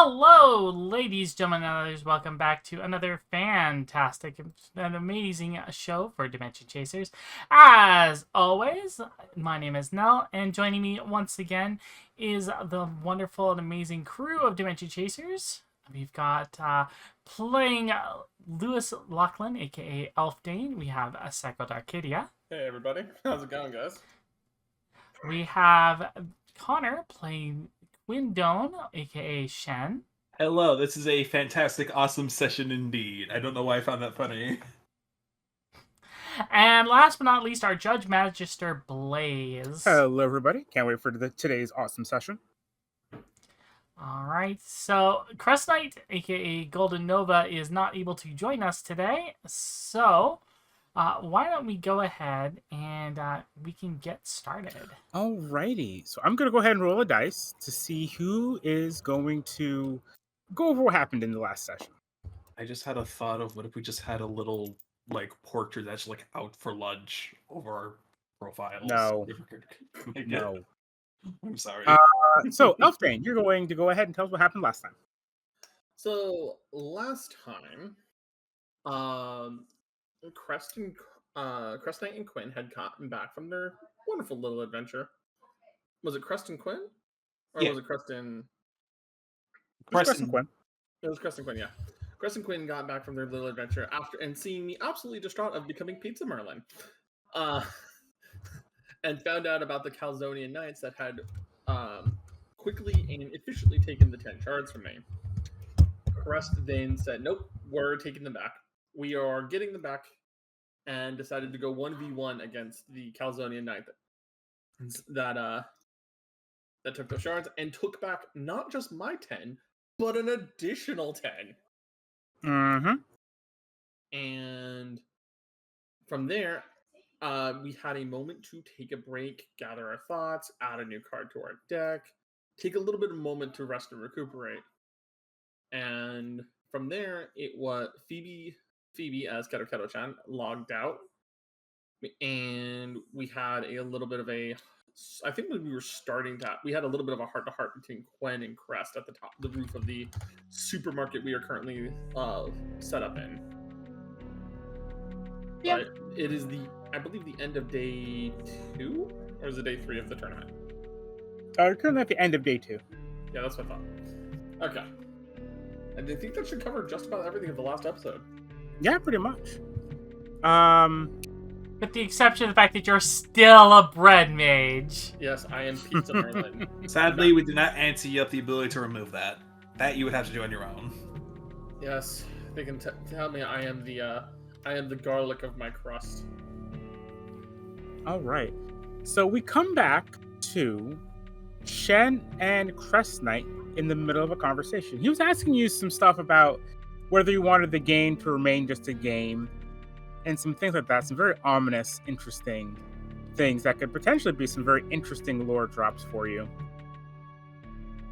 Hello, ladies, gentlemen, and others. Welcome back to another fantastic and amazing show for Dimension Chasers. As always, my name is Nell, and joining me once again is the wonderful and amazing crew of Dimension Chasers. We've got playing Lewis Lachlan, aka Elf Dane. We have Psycho Darkidia. Hey everybody, how's it going, guys? We have Connor playing Quindone, aka Shen. Hello, this is a fantastic, awesome session indeed. I don't know why I found that funny. And last but not least, our Judge Magister Blaze. Hello, everybody. Can't wait for today's awesome session. All right, so Crest Knight, aka Golden Nova, is not able to join us today, so why don't we go ahead and we can get started. Alrighty, so I'm going to go ahead and roll a dice to see who is going to go over what happened in the last session. I just had a thought of what if we just had a little, portrait that's, out for lunch over our profiles. No. No. I'm sorry. So, Elfdane, you're going to go ahead and tell us what happened last time. So, last time, Crest Knight and Quinn had gotten back from their wonderful little adventure. Was it Crest and Quinn? Or was it Crest and... Crest and Quinn. It was Crest and Quinn, yeah. Crest and Quinn got back from their little adventure after and seeing me absolutely distraught of becoming Pizza Merlin. And found out about the Calzonian Knights that had quickly and efficiently taken the 10 shards from me. Crest then said, nope, we're taking them back. We are getting them back, and decided to go 1v1 against the Calzonian Knight that took those shards, and took back not just my 10, but an additional 10. Mm-hmm. And from there, we had a moment to take a break, gather our thoughts, add a new card to our deck, take a little bit of a moment to rest and recuperate. And from there, it was Phoebe as HikariChance logged out. And we had a little bit of I think when we were starting to, we had a little bit of a heart-to-heart between Quen and Crest at the roof of the supermarket we are currently set up in. Yeah. But it is I believe the end of day 2, or is it day 3 of the tournament? We're currently at the end of day 2. Yeah, that's what I thought. Okay. And I think that should cover just about everything of the last episode. Yeah, pretty much. With the exception of the fact that you're still a bread mage. Yes, I am Pizza Merlin. Sadly, we did not answer you up the ability to remove that. That you would have to do on your own. Yes, they can tell me I am the garlic of my crust. All right. So we come back to Shen and Crest Knight in the middle of a conversation. He was asking you some stuff about whether you wanted the game to remain just a game and some things like that. Some very ominous, interesting things that could potentially be some very interesting lore drops for you.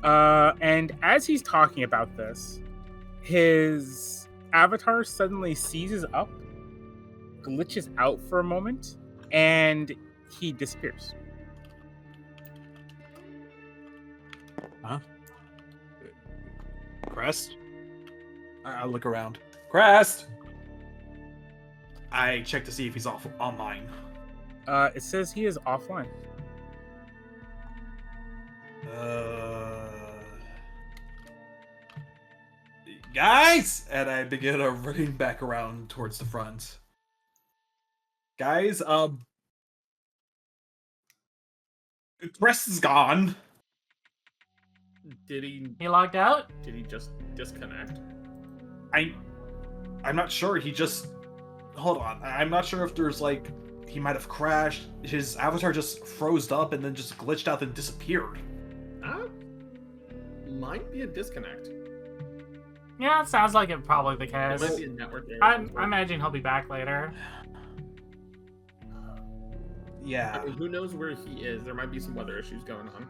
And as he's talking about this, his avatar suddenly seizes up, glitches out for a moment, and he disappears. Huh? Crest? I'll look around. Crest! I check to see if he's online. It says he is offline. Guys! And I begin running back around towards the front. Guys, Crest is gone. Did he logged out? Did he just disconnect? I'm not sure. He just... Hold on. I'm not sure if there's, he might have crashed. His avatar just froze up and then just glitched out and disappeared. That might be a disconnect. Yeah, it sounds like it probably the It case. might be a network error. I imagine he'll be back later. Yeah. I mean, who knows where he is? There might be some weather issues going on.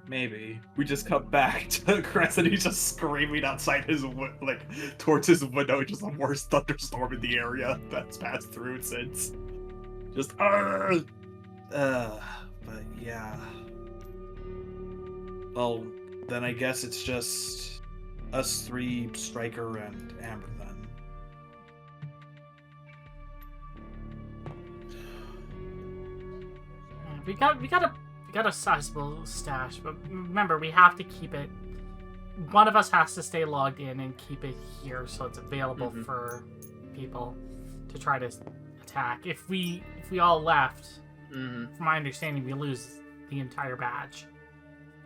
Maybe. We just come back to Crest and he's just screaming outside his, towards his window. Just the worst thunderstorm in the area that's passed through since. Just, but yeah. Well, then I guess it's just us three, Striker and Amber then. We got a sizable stash, but remember we have to keep it. One of us has to stay logged in and keep it here so it's available for people to try to attack. If we all left, from my understanding, we lose the entire badge.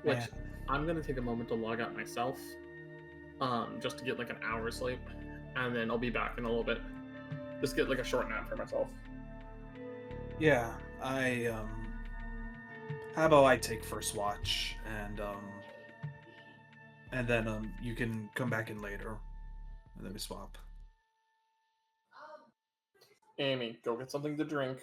Which I'm gonna take a moment to log out myself, just to get like an hour's sleep, and then I'll be back in a little bit. Just get like a short nap for myself. Yeah, how about I take first watch, and then you can come back in later, and then we swap. Amy, go get something to drink.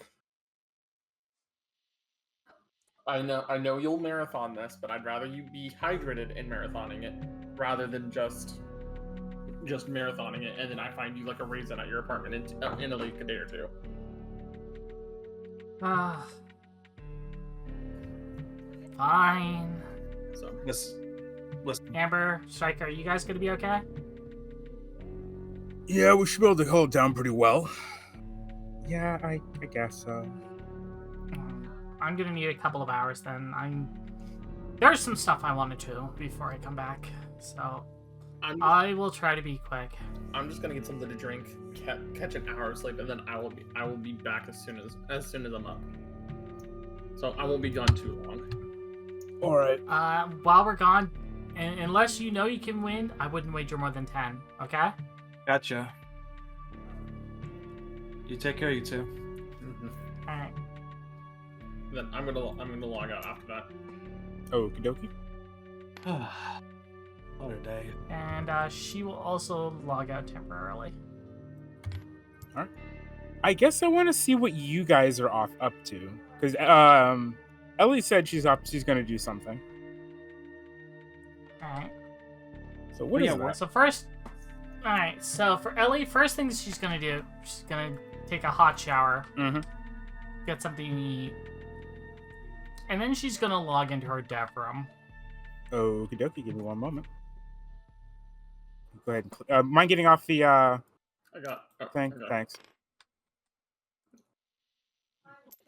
I know you'll marathon this, but I'd rather you be hydrated in marathoning it rather than just marathoning it and then I find you like a raisin at your apartment in like a day or two. Fine. So Listen. Amber, Striker, are you guys gonna be okay? Yeah, we should be able to hold it down pretty well. Yeah, I guess so. I'm gonna need a couple of hours then. There's some stuff I wanted to before I come back, so I will try to be quick. I'm just gonna get something to drink, catch an hour of sleep, and then I will be back as soon as I'm up. So I won't be gone too long. All right. While we're gone, unless you know you can win, I wouldn't wager more than 10. Okay? Gotcha. You take care, you two. All right. Then I'm gonna log out after that. Okie dokie. Another day. And she will also log out temporarily. All right. I guess I want to see what you guys are up to, because Ellie said she's going to do something. All right. So what is that? So first, all right. So for Ellie, first thing she's gonna do, she's gonna take a hot shower, get something to eat, and then she's gonna log into her dev room. Okie dokie. Give me one moment. Go ahead and mind getting off the thing? Thanks.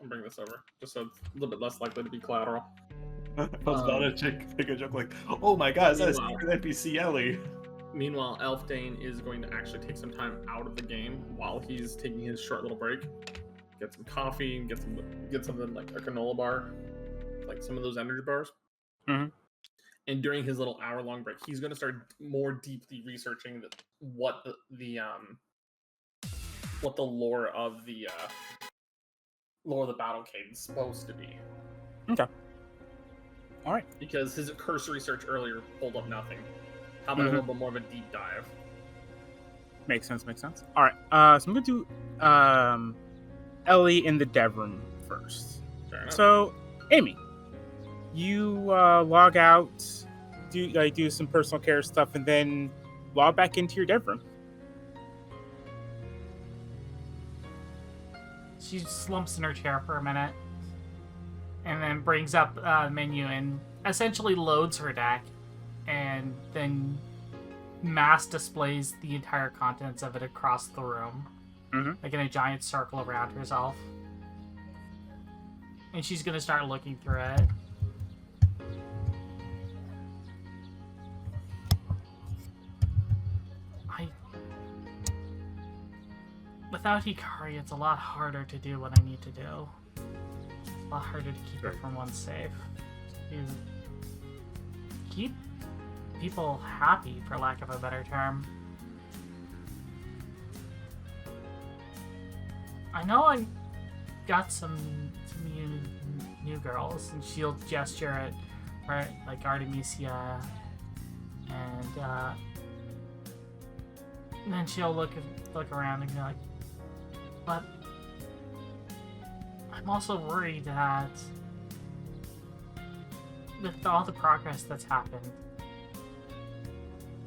I'll bring this over, just so it's a little bit less likely to be collateral. I was about to make a joke like, oh my god, is that a secret NPC Ellie? Meanwhile, Elfdane is going to actually take some time out of the game while he's taking his short little break. Get some coffee and get something like a granola bar, like some of those energy bars. And during his little hour-long break, he's going to start more deeply researching what the lore of the Battlecade is supposed to be. Okay. All right. Because his cursory search earlier pulled up nothing. How about a little bit more of a deep dive? Makes sense. All right. So I'm going to do Ellie in the dev room first. So, Amy, you log out, do some personal care stuff, and then log back into your dev room. She slumps in her chair for a minute, and then brings up the menu and essentially loads her deck, and then mass displays the entire contents of it across the room, like in a giant circle around herself. And she's gonna start looking through it. Without Hikari, it's a lot harder to do what I need to do. It's a lot harder to keep everyone safe. To keep people happy, for lack of a better term. I know I got some new girls, and she'll gesture at, right, like Artemisia, and then she'll look around and be like, but I'm also worried that with all the progress that's happened,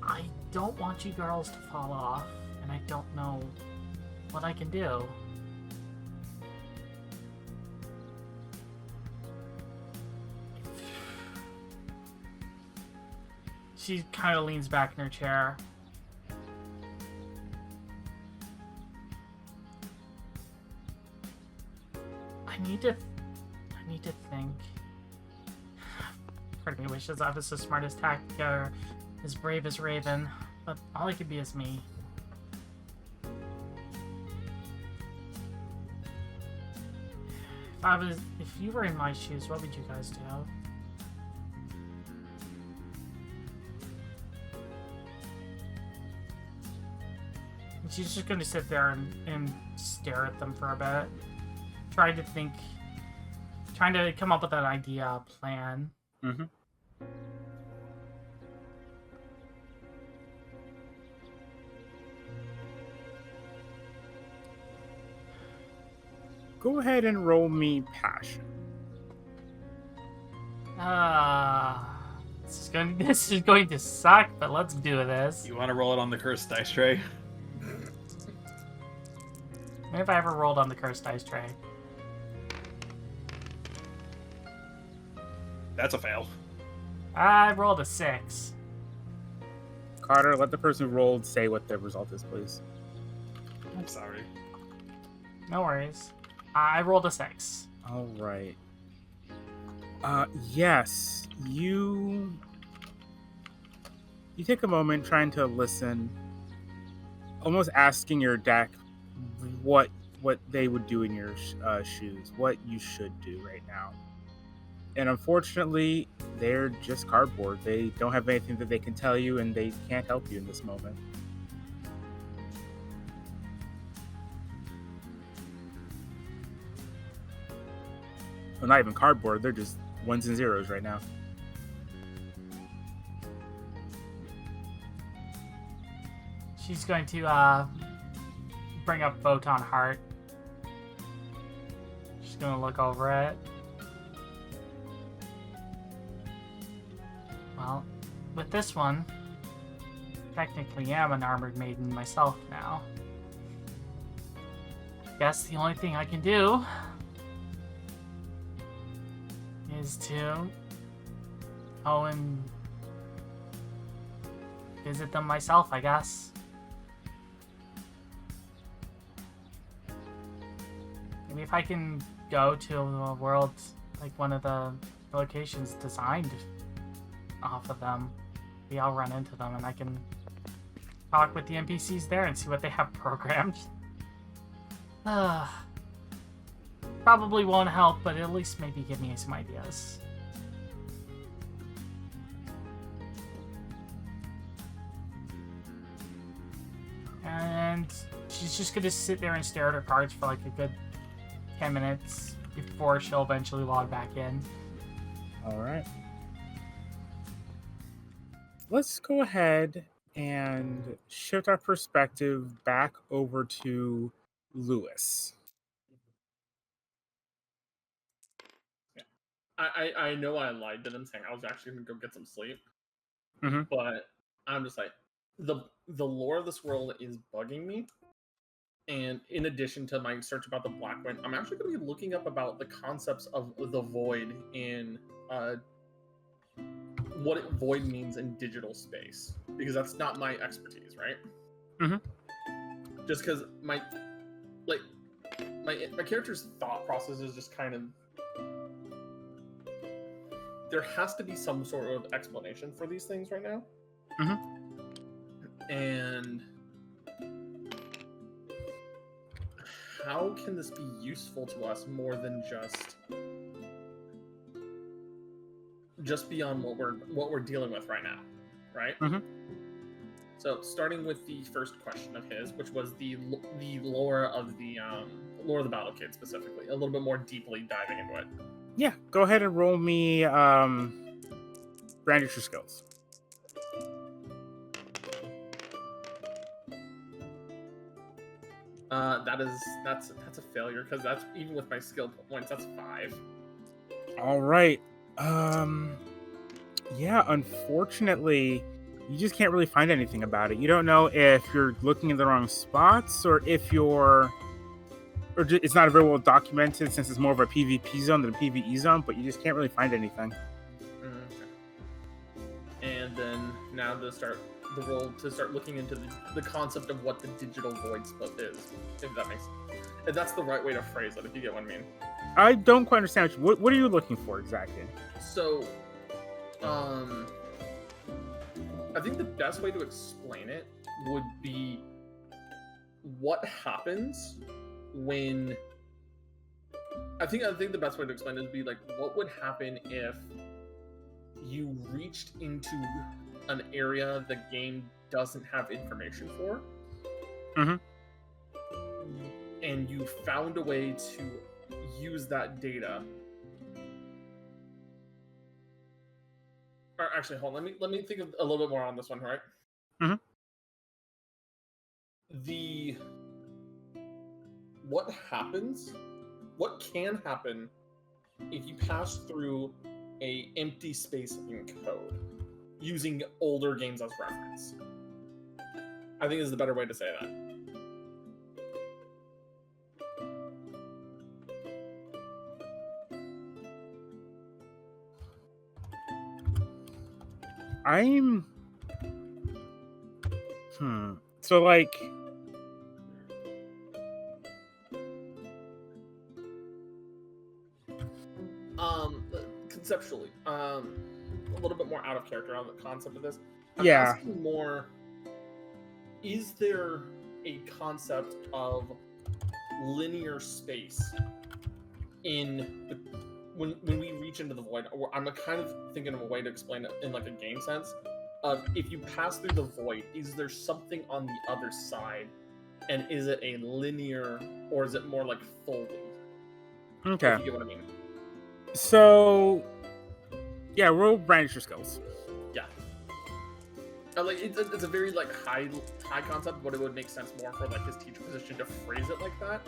I don't want you girls to fall off, and I don't know what I can do. She kind of leans back in her chair. I need to think. Part of me wishes I was the smartest tactic or as brave as Raven, but all I could be is me. If you were in my shoes, what would you guys do? And she's just gonna sit there and stare at them for a bit, trying to come up with an idea, a plan. Mm-hmm. Go ahead and roll me passion. This is going to suck, but let's do this. You want to roll it on the cursed dice tray? Maybe if I ever rolled on the cursed dice tray. That's a fail. I rolled a 6. Carter, let the person who rolled say what the result is, please. I'm sorry. No worries. I rolled a 6. All right. Yes, you take a moment trying to listen, almost asking your deck what they would do in your shoes, what you should do right now. And unfortunately, they're just cardboard. They don't have anything that they can tell you, and they can't help you in this moment. Well, not even cardboard. They're just ones and zeros right now. She's going to bring up Photon Heart. She's going to look over it. Well, with this one, technically am an armored maiden myself now. Guess the only thing I can do is to go and visit them myself, I guess. Maybe if I can go to a world, like one of the locations designed off of them, maybe I'll run into them and I can talk with the NPCs there and see what they have programmed. Probably won't help, but at least maybe give me some ideas. And she's just gonna sit there and stare at her cards for like a good 10 minutes before she'll eventually log back in. All right. Let's go ahead and shift our perspective back over to Lewis. I know I lied to them saying I was actually gonna go get some sleep, Mhm. but I'm just like the lore of this world is bugging me. And in addition to my search about the Black Wind, I'm actually going to be looking up about the concepts of the void in what void means in digital space, because that's not my expertise, right? Mhm. Just because my character's thought process is just kind of, there has to be some sort of explanation for these things right now. And how can this be useful to us more than just beyond what we're dealing with right now, right? So starting with the first question of his, which was the lore of the Battle Kid specifically, a little bit more deeply diving into it. Yeah, go ahead and roll me brandish your skills. That's a failure, because that's, even with my skill points, that's 5. All right. Yeah, unfortunately, you just can't really find anything about it. You don't know if you're looking in the wrong spots, or if it's not very well documented, since it's more of a PvP zone than a PvE zone, but you just can't really find anything. Okay. And then now to start the role to start looking into the concept of what the digital void split is, if that makes sense. If that's the right way to phrase it, if you get what I mean. I don't quite understand what are you looking for exactly? So, I think the best way to explain it would be what happens when. I think the best way to explain it would be like what would happen if you reached into an area the game doesn't have information for, and you found a way to use that data. Or actually, hold on. Let me think of a little bit more on this one, right? What can happen if you pass through a empty space in code using older games as reference? I think is the better way to say that. So like conceptually, a little bit more out of character on the concept of this. I'm Yeah. asking more, is there a concept of linear space when we reach into the void? Or I'm kind of thinking of a way to explain it in like a game sense. If you pass through the void, is there something on the other side? And is it a linear, or is it more like folding? Okay. If you get what I mean. So, yeah, roll branch your skills. Yeah. Like it's a very like high concept, but it would make sense more for like his teacher position to phrase it like that,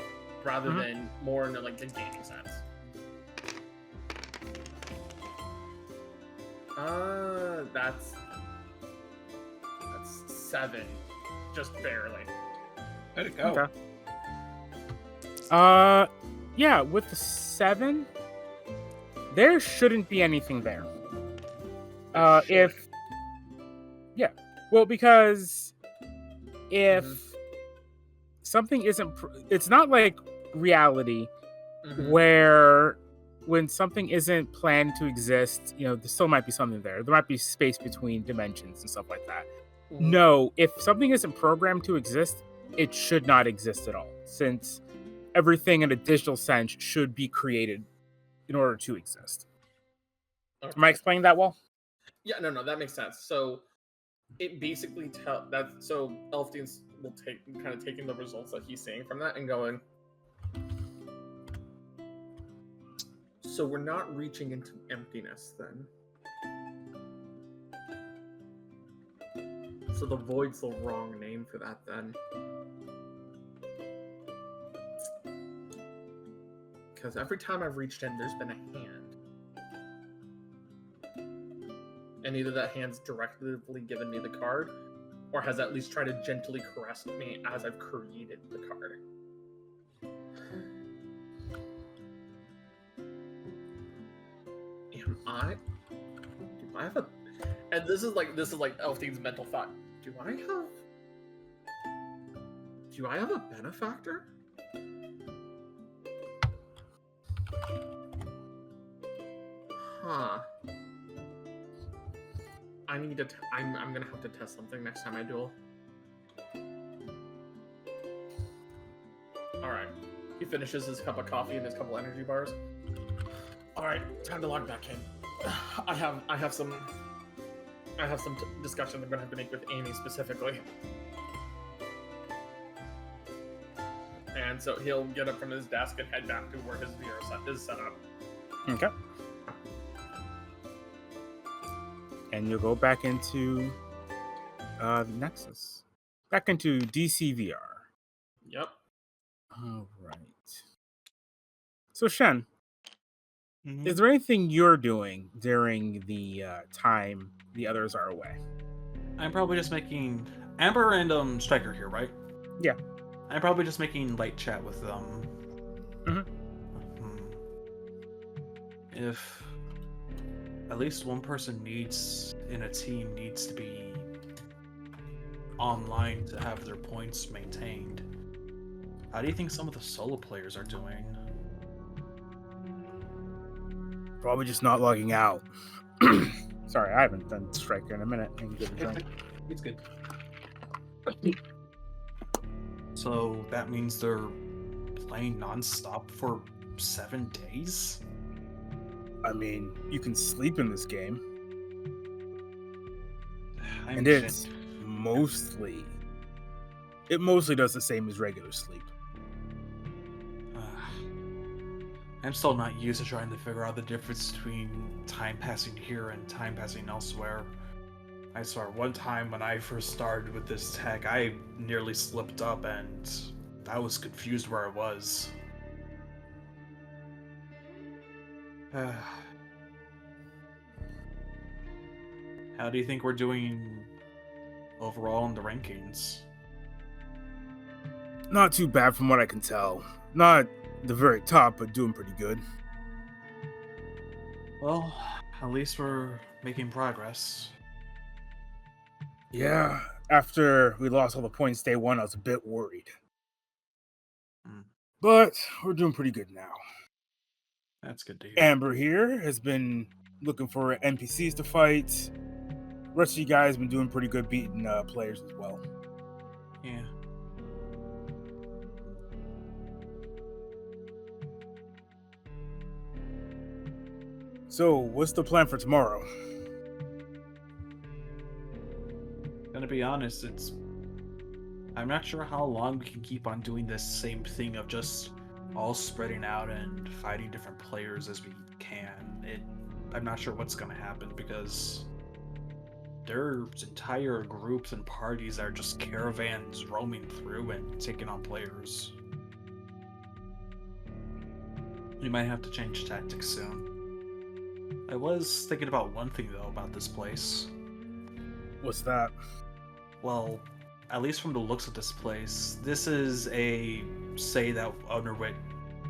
rather than more in like a gaming sense. That's 7, just barely. Let it go. Okay. Yeah, with the 7, there shouldn't be anything there. Because if something isn't, it's not like reality where when something isn't planned to exist, there still might be something there. There might be space between dimensions and stuff like that. No, if something isn't programmed to exist, it should not exist at all, since everything in a digital sense should be created in order to exist. Okay. Am I explaining that well? Yeah, no, that makes sense. So it basically so Elfdien's will taking the results that he's seeing from that and going, so we're not reaching into emptiness then. So the void's the wrong name for that then. Because every time I've reached in, there's been a hand. And either that hand's directly given me the card, or has at least tried to gently caress me as I've created the card. Do I have a... And this is like Elfdien's mental thought. Do I have a benefactor? Huh. I'm gonna have to test something next time I duel. Alright. He finishes his cup of coffee and his couple energy bars. Alright, time to log back in. I have some discussion I'm gonna have to make with Amy specifically. And so he'll get up from his desk and head back to where his VR set is set up. Okay. And you'll go back into Nexus. Back into DCVR. Yep. All right. So, Shen, is there anything you're doing during the time the others are away? I'm probably just making Amber and Striker here, right? Yeah. I'm probably just making light chat with them. If at least one person in a team needs to be online to have their points maintained. How do you think some of the solo players are doing? Probably just not logging out. Sorry, I haven't done Striker in a minute. I can give it a drink. It's good. So that means they're playing non-stop for 7 days? I mean, you can sleep in this game, I'm and it mostly does the same as regular sleep. I'm still not used to trying to figure out the difference between time passing here and time passing elsewhere. I swear, one time when I first started with this tech, I nearly slipped up and I was confused where I was. How do you think we're doing overall in the rankings? Not too bad from what I can tell. Not the very top, but doing pretty good. Well, at least we're making progress. Yeah, after we lost all the points day one, I was a bit worried. But we're doing pretty good now. That's good to hear. Amber here has been looking for NPCs to fight. The rest of you guys have been doing pretty good beating players as well. Yeah. So, what's the plan for tomorrow? Gonna be honest, I'm not sure how long we can keep on doing this same thing of just all spreading out and fighting different players as we can. I'm not sure what's gonna happen because there's entire groups and parties that are just caravans roaming through and taking on players. We might have to change tactics soon. I was thinking about one thing though about this place. What's that? Well, at least from the looks of this place, this is a say that underwent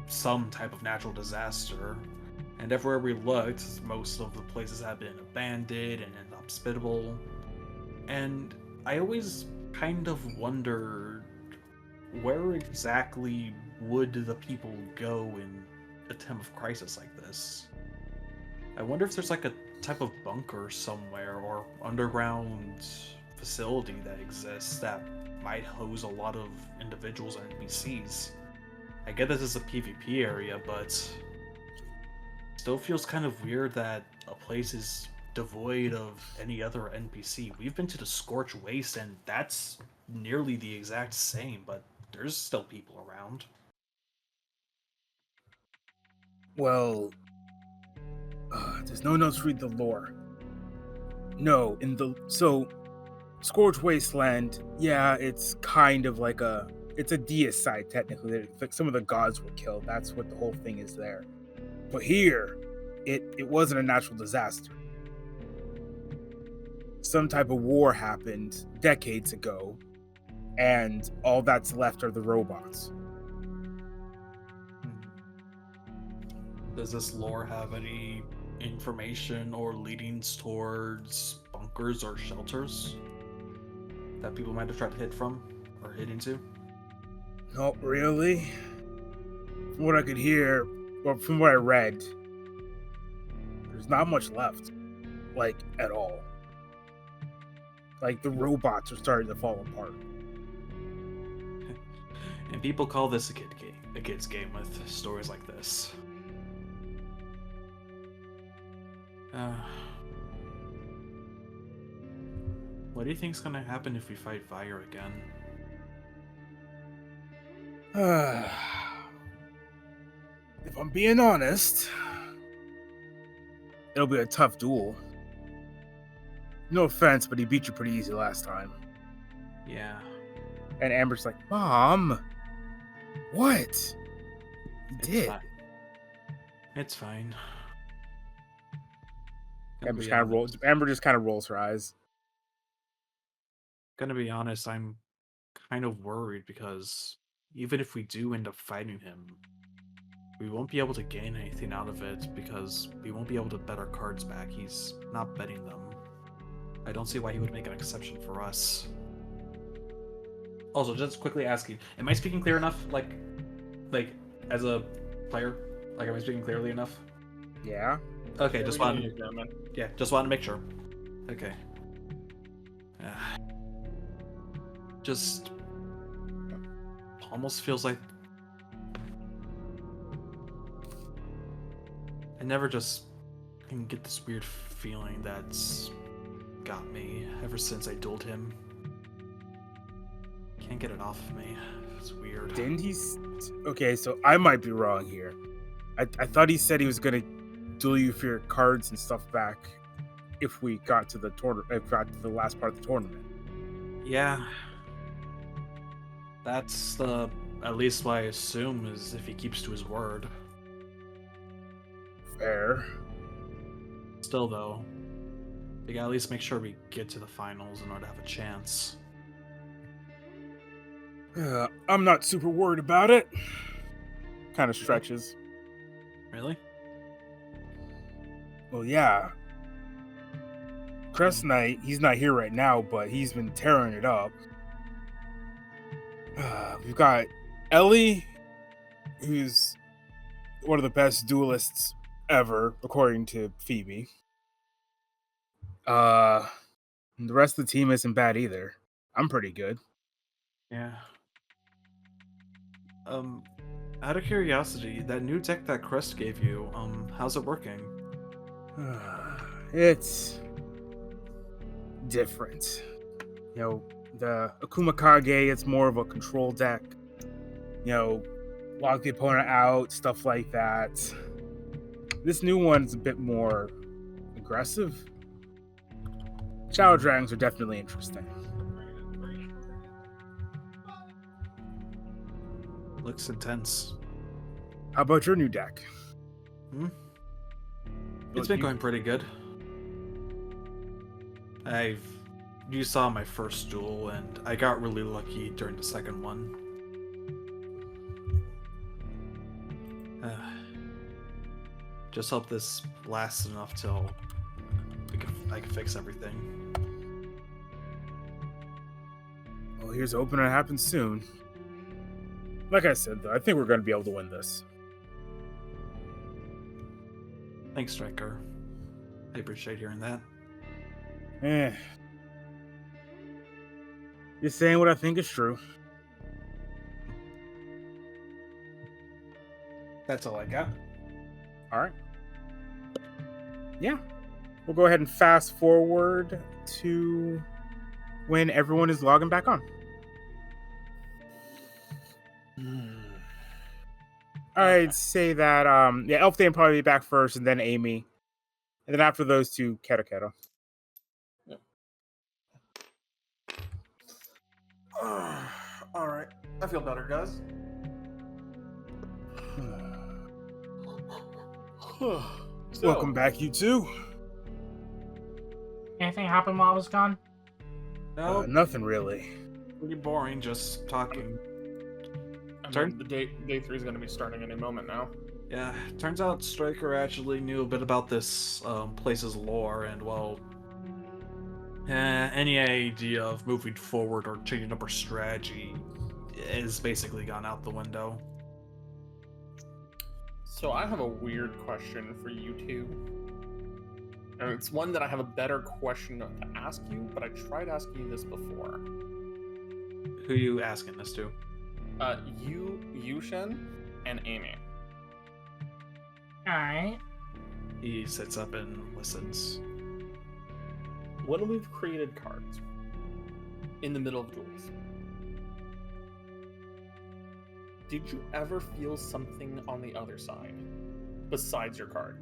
some type of natural disaster. And everywhere we looked, most of the places have been abandoned and inhospitable. And I always kind of wondered, where exactly would the people go in a time of crisis like this? I wonder if there's like a type of bunker somewhere or underground facility that exists that might house a lot of individuals and NPCs. I get this is a PvP area, but still feels kind of weird that a place is devoid of any other NPC. We've been to the Scorched Waste and that's nearly the exact same, but there's still people around. Well, there's no notes to read the lore. No, so Scorched Wasteland, yeah, it's kind of like it's a deicide technically. Like some of the gods were killed. That's what the whole thing is there. But here, it wasn't a natural disaster. Some type of war happened decades ago, and all that's left are the robots. Does this lore have any information or leadings towards bunkers or shelters that people might have tried to hid from or hid into? Not really. From what I could hear, or from what I read, there's not much left. Like, at all. Like, the robots are starting to fall apart. And people call this a kid's game with stories like this. What do you think's gonna happen if we fight fire again? If I'm being honest, it'll be a tough duel. No offense, but he beat you pretty easy last time. Yeah. And Amber's like, Mom, what? He did. Fine. It's fine. Amber just kind of rolls her eyes. Gonna be honest, I'm kind of worried because even if we do end up fighting him, we won't be able to gain anything out of it because we won't be able to bet our cards back. He's not betting them. I don't see why he would make an exception for us. Also, just quickly asking, am I speaking clear enough? Like as a player, like am I speaking clearly enough? Yeah. Okay, Yeah, just we can wanted. hear you, gentlemen. Yeah, just wanted to make sure. Okay. Ah. Just almost feels like I never just can get this weird feeling that's got me ever since I dueled him. Can't get it off of me. It's weird. Didn't he? Okay, so I might be wrong here. I thought he said he was gonna duel you for your cards and stuff back if we got to the tournament. If we got to the last part of the tournament. Yeah. That's at least what I assume is if he keeps to his word. Fair. Still though, we gotta at least make sure we get to the finals in order to have a chance. I'm not super worried about it. Kind of stretches. Really? Well, yeah. Crest Knight, he's not here right now, but he's been tearing it up. We've got Ellie, who's one of the best duelists ever, according to Phoebe. The rest of the team isn't bad either. I'm pretty good. Yeah. Out of curiosity, that new deck that Crest gave you, how's it working? It's different. You know, the Akuma Kage, it's more of a control deck. You know, lock the opponent out, stuff like that. This new one's a bit more aggressive. Shadow Dragons are definitely interesting. Looks intense. How about your new deck? It's been going pretty good. You saw my first duel, and I got really lucky during the second one. Just hope this lasts enough till I can fix everything. Well, here's hoping it happens soon. Like I said, though, I think we're going to be able to win this. Thanks, Striker. I appreciate hearing that. Just saying what I think is true. That's all I got. All right. Yeah. We'll go ahead and fast forward to when everyone is logging back on. I'd say that Elf Day will probably be back first, and then Amy, and then after those two, Keto. Yep. All right, I feel better, guys. Welcome back, you two. Anything happened while I was gone? No, Nothing really. pretty boring, just talking. The day 3 is going to be starting any moment now. Yeah, turns out Striker actually knew a bit about this place's lore, and well, any idea of moving forward or changing up our strategy is basically gone out the window. So I have a weird question for you two. And it's one that I have a better question to ask you, but I tried asking you this before. Who you asking this to? You, Shen, and Amy. Alright. He sits up and listens. When we've created cards in the middle of duels, did you ever feel something on the other side besides your card?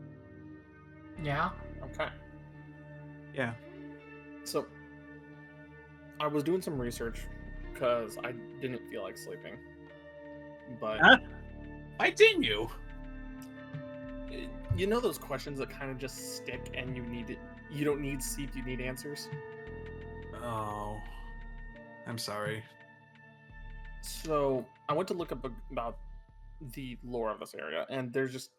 Yeah. Okay. Yeah. So, I was doing some research because I didn't feel like sleeping. But why didn't you? You know those questions that kind of just stick and you don't need sleep, you need answers? Oh, I'm sorry. So, I went to look up about the lore of this area, and there's just...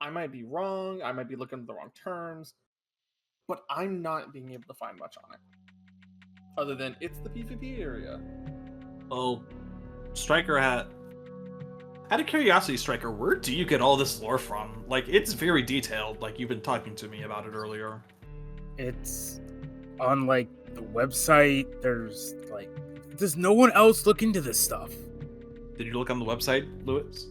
I might be wrong, I might be looking at the wrong terms, but I'm not being able to find much on it. other than it's the PvP area. Well, Striker out of curiosity, Striker, where do you get all this lore from? Like, it's very detailed. Like, you've been talking to me about it earlier. It's on like the website. There's no one else look into this stuff. Did you look on the website, Lewis?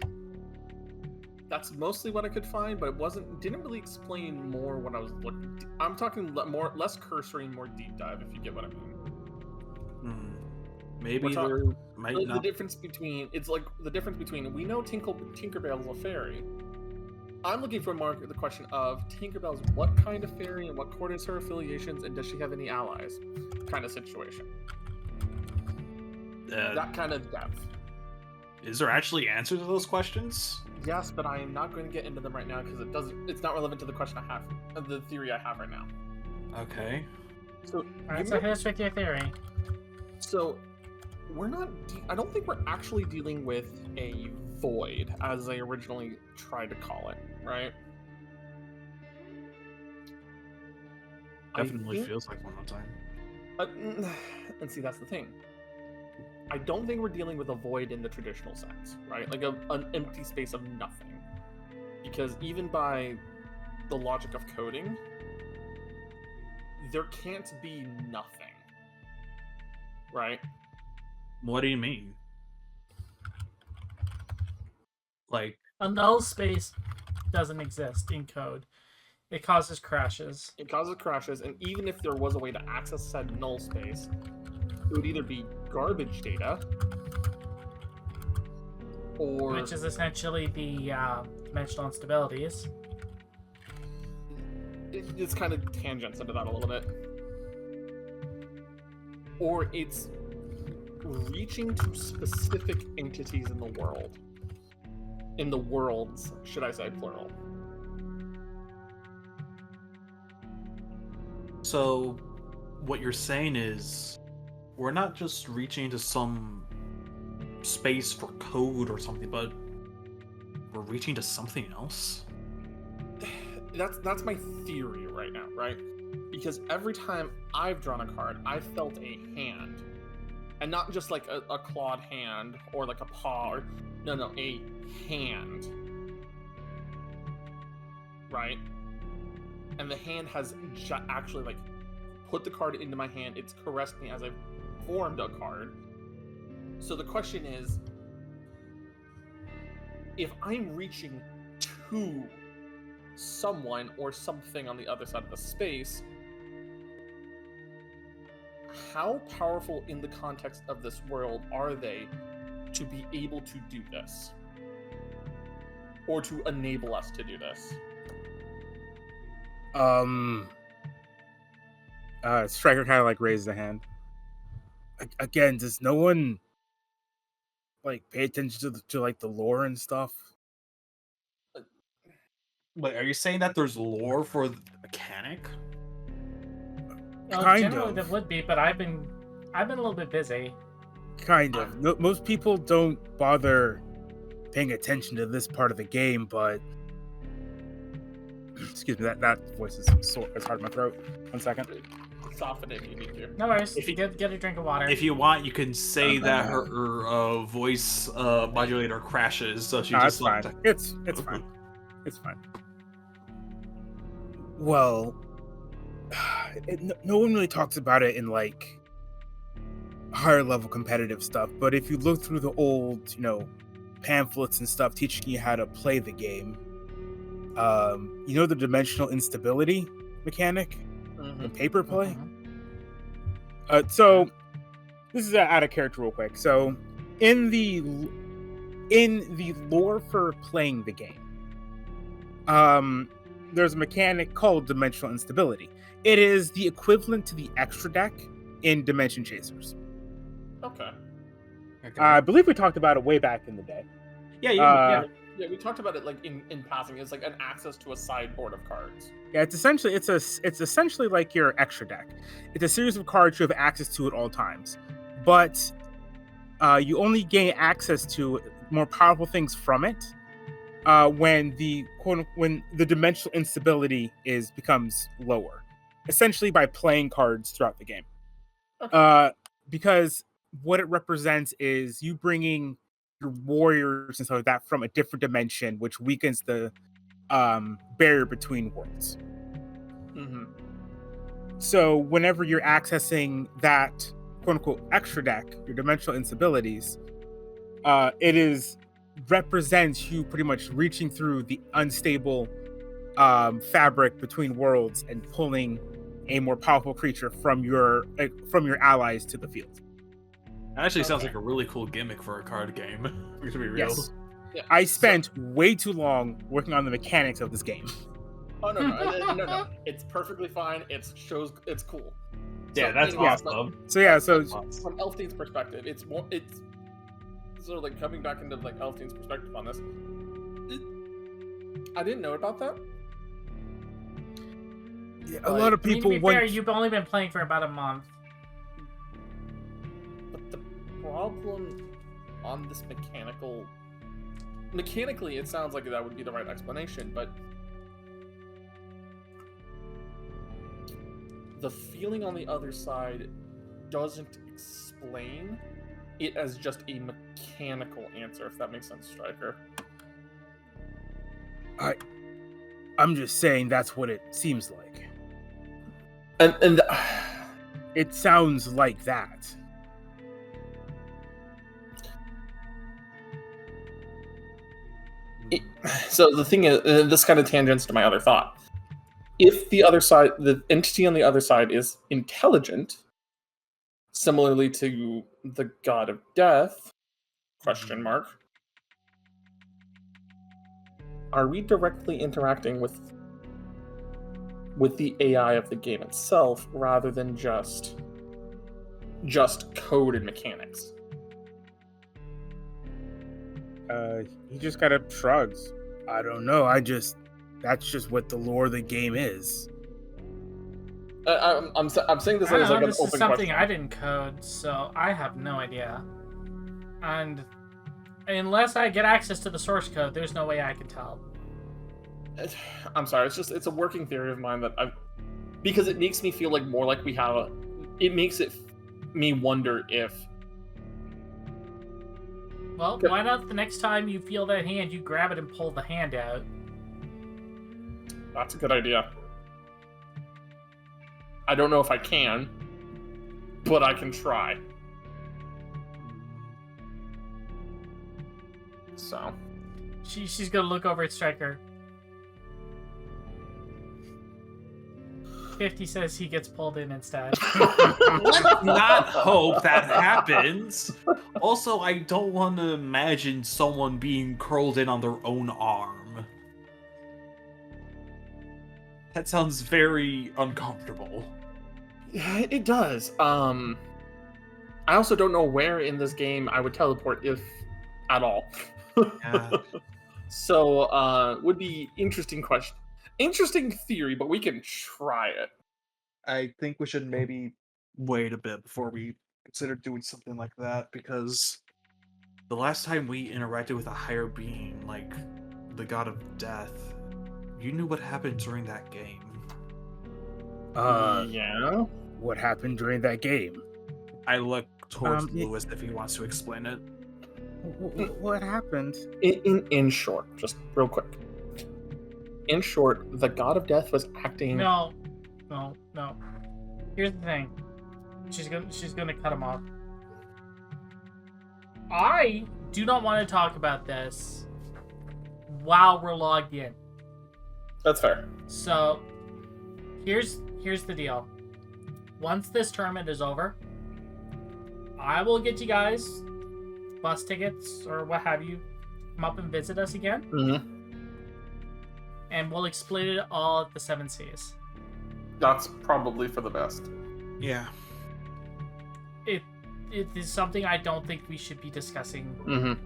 That's mostly what I could find, but it didn't really explain more what I was looking. I'm talking less cursory and more deep dive, if you get what I mean. Maybe there might the not. difference between we know Tinkerbell's a fairy. I'm looking for more the question of Tinkerbell's what kind of fairy and what court is her affiliations, and does she have any allies? Kind of situation. That kind of depth. Is there actually answers to those questions? Yes, but I am not going to get into them right now because it's not relevant to the question I have, the theory I have right now. Okay. So, Alright, so here's with your theory. So, I don't think we're actually dealing with a void, as they originally tried to call it, right? Definitely feels like one time. And see, that's the thing. I don't think we're dealing with a void in the traditional sense, right? Like an empty space of nothing. Because even by the logic of coding, there can't be nothing, right? What do you mean? Like, A null space doesn't exist in code. It causes crashes. It causes crashes, and even if there was a way to access said null space, it would either be garbage data, or Which is essentially the dimensional instabilities. It's kind of tangents into that a little bit, or it's reaching to specific entities in the world. In the worlds, should I say, plural. so what you're saying is we're not just reaching to some space for code or something, but we're reaching to something else? That's my theory right now, right? Because every time I've drawn a card, I've felt a hand. And not just like a clawed hand or like a paw or no, a hand. Right? And the hand has actually like put the card into my hand. It's caressed me as I've formed a card. So the question is, if I'm reaching to someone or something on the other side of the space, how powerful in the context of this world are they to be able to do this? Or to enable us to do this? Striker kind of like raised a hand. Again, does no one like pay attention to like the lore and stuff? Wait, are you saying that there's lore for the mechanic? Well, Kind generally of. there would be, but I've been a little bit busy. Kind of. No, most people don't bother paying attention to this part of the game, but excuse me, that voice is it's hard in my throat. 1 second. Soften it if you need to. No worries. If you- Get a drink of water. If you want, you can say that her voice modulator crashes, so she No, just it's fine. It's fine. It's fine. Well, no one really talks about it in like higher level competitive stuff, but if you look through the old, pamphlets and stuff teaching you how to play the game, the dimensional instability mechanic in paper play. So this is out of character real quick. So in the lore for playing the game, there's a mechanic called dimensional instability. It is the equivalent to the extra deck in Dimension Chasers. Okay. I believe we talked about it way back in the day. Yeah, Yeah, we talked about it like in passing. It's like an access to a sideboard of cards. Yeah, it's essentially like your extra deck. It's a series of cards you have access to at all times, but you only gain access to more powerful things from it when the dimensional instability becomes lower, essentially by playing cards throughout the game. Okay. Because what it represents is you bringing your warriors and stuff like that from a different dimension, which weakens the barrier between worlds. Mm-hmm. So whenever you're accessing that quote unquote extra deck, your dimensional instabilities, it is represents you pretty much reaching through the unstable fabric between worlds and pulling a more powerful creature from your allies to the field. That actually sounds like a really cool gimmick for a card game. To be real. Yes. Yeah. I spent way too long working on the mechanics of this game. Oh no! It's perfectly fine. It's cool. Yeah, that's awesome. From Elfstein's perspective, it's sort of like coming back into like Elfstein's perspective on this. I didn't know about that. Yeah, a lot of people to be fair, you've only been playing for about a month. But the problem on this mechanically, it sounds like that would be the right explanation, but the feeling on the other side doesn't explain it as just a mechanical answer, if that makes sense, Striker. I'm just saying that's what it seems like. And it sounds like that. So the thing is, this kind of tangents to my other thought. If the entity on the other side is intelligent, similarly to the god of death, ? Are we directly interacting with the AI of the game itself rather than just code and mechanics? He just kind of shrugs. I don't know. That's just what the lore of the game is. I'm saying this I as don't like know, an this open is something question. I didn't code, so I have no idea. And unless I get access to the source code, there's no way I can tell. I'm sorry. It's a working theory of mine that because it makes me feel like more like we have it makes me wonder if. Well, why not the next time you feel that hand, you grab it and pull the hand out? That's a good idea. I don't know if I can, but I can try. So. She's gonna look over at Striker. 50 says he gets pulled in instead. Let's not hope that happens. Also, I don't want to imagine someone being curled in on their own arm. That sounds very uncomfortable. Yeah, it does. I also don't know where in this game I would teleport, if at all. Yeah. So, would be interesting question. Interesting theory, but we can try it. I think we should maybe wait a bit before we consider doing something like that, because the last time we interacted with a higher being, like the god of death, you knew what happened during that game. Yeah. What happened during that game? I look towards Lewis if he wants to explain it. What happened? In short, just real quick. In short, the god of death was acting. No. Here's the thing. She's gonna cut him off. I do not want to talk about this while we're logged in. That's fair. So, here's the deal. Once this tournament is over, I will get you guys bus tickets or what have you. Come up and visit us again. Mm-hmm. And we'll explain it all at the 7 Cs. That's probably for the best. Yeah. It is something I don't think we should be discussing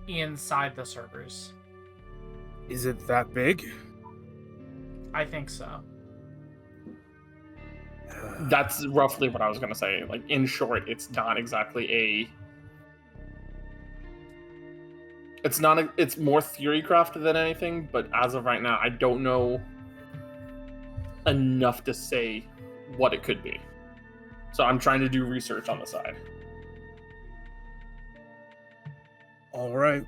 inside the servers. Is it that big? I think so. That's roughly what I was going to say. Like, in short, it's not exactly a... It's more theory crafted than anything, but as of right now, I don't know enough to say what it could be. So I'm trying to do research on the side. All right.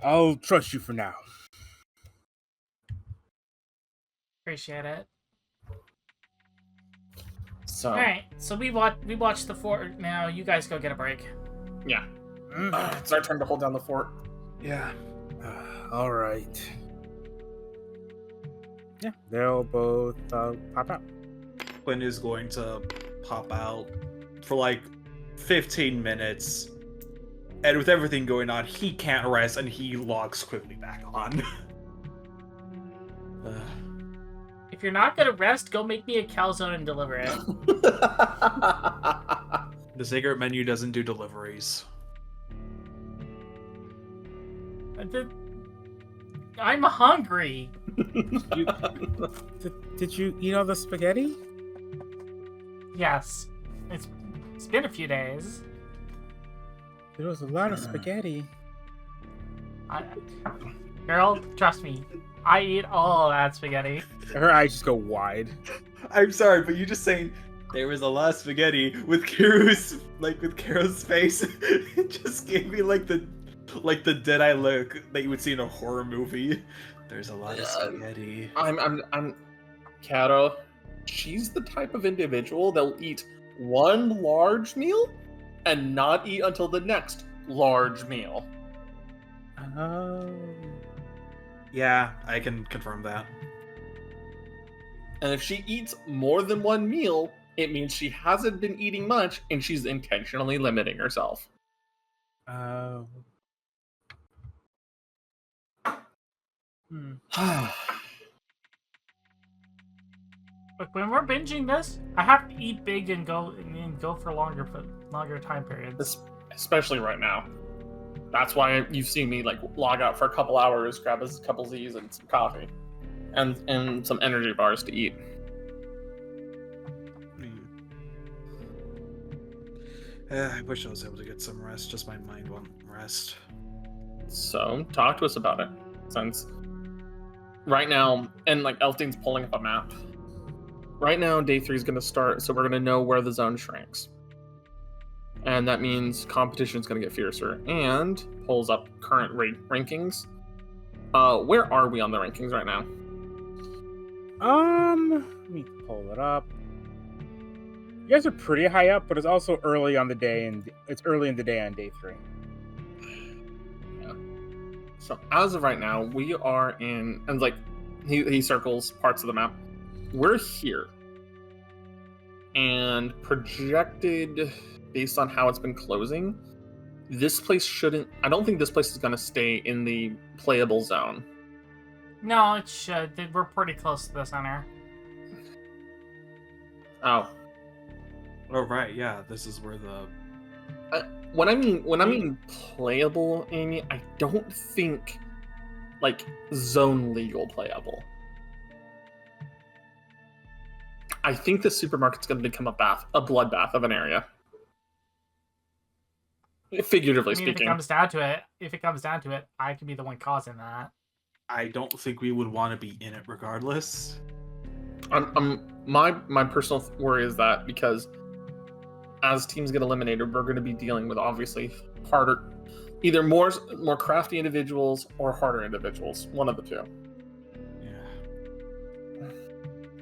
I'll trust you for now. Appreciate it. So All right, so we watched the fort. Now you guys go get a break. yeah, it's our turn to hold down the fort. Yeah. All right. Yeah, they'll both pop out. Quinn is going to pop out for like 15 minutes. And with everything going on, he can't rest and he logs quickly back on. If you're not gonna rest, go make me a calzone and deliver it. The secret menu doesn't do deliveries. I'm hungry. Did you eat all the spaghetti? Yes, it's been a few days. There was a lot of spaghetti. Girl, trust me, I eat all that spaghetti. Her eyes just go wide. I'm sorry, but you just saying there was a lot of spaghetti with Karu's face. It just gave me like the dead eye look that you would see in a horror movie. There's a lot of spaghetti. I'm Caro. She's the type of individual that will eat one large meal and not eat until the next large meal. Oh. Yeah, I can confirm that. And if she eats more than one meal, it means she hasn't been eating much and she's intentionally limiting herself. Oh. Look, when we're binging this, I have to eat big and go for longer time periods. Especially right now. That's why you've seen me like log out for a couple hours, grab a couple Z's and some coffee, and some energy bars to eat. I wish I was able to get some rest. Just my mind won't rest. So talk to us about it, since right now, and like Elfdane's pulling up a map. Right now, day 3 is going to start, so we're going to know where the zone shrinks. And that means competition is going to get fiercer. And pulls up current rankings. Where are we on the rankings right now? Let me pull it up. You guys are pretty high up, but it's also early on the day, and it's early in the day on day 3. Yeah. So as of right now, we are in, and like he circles parts of the map. We're here, and projected based on how it's been closing, this place shouldn't. I don't think this place is going to stay in the playable zone. No, it should. We're pretty close to the center. Oh, Right, yeah. This is where the when I mean playable, Amy, I don't think like zone legal playable. I think the supermarket's going to become a bloodbath of an area. Figuratively speaking. If it comes down to it, I could be the one causing that. I don't think we would want to be in it regardless. My personal worry is that because as teams get eliminated, we're going to be dealing with obviously harder, either more crafty individuals or harder individuals. One of the two. Yeah.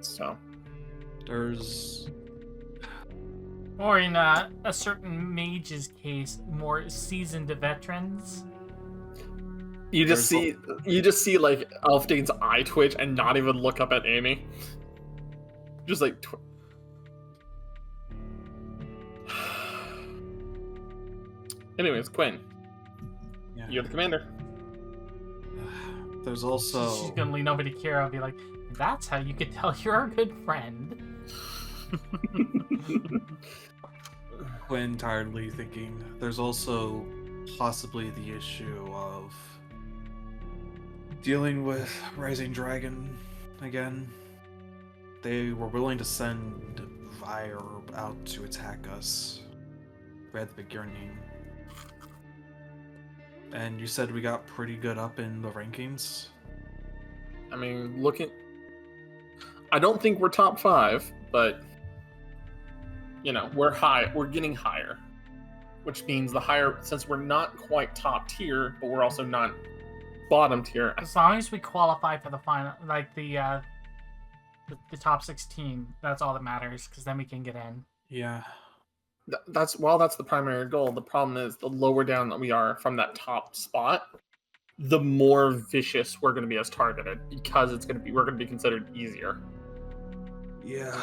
So. There's... Or in a certain mage's case, more seasoned veterans. You just see like Elfdane's eye twitch and not even look up at Amy. Just like. Anyways, Quinn. Yeah. You're the commander. There's also... She's gonna lean over to Kira and be like, "That's how you could tell you're a good friend." Quinn tiredly thinking, there's also possibly the issue of dealing with Rising Dragon again. They were willing to send Fire out to attack us. We had the beginning. And you said we got pretty good up in the rankings? I mean, look at I don't think we're top 5, but you know, we're high. We're getting higher, which means the higher, since we're not quite top tier, but we're also not bottom tier. As long as we qualify for the final, like the top 16, that's all that matters, because then we can get in. Yeah. That's the primary goal. The problem is the lower down that we are from that top spot, the more vicious we're going to be as targeted, because we're going to be considered easier. Yeah.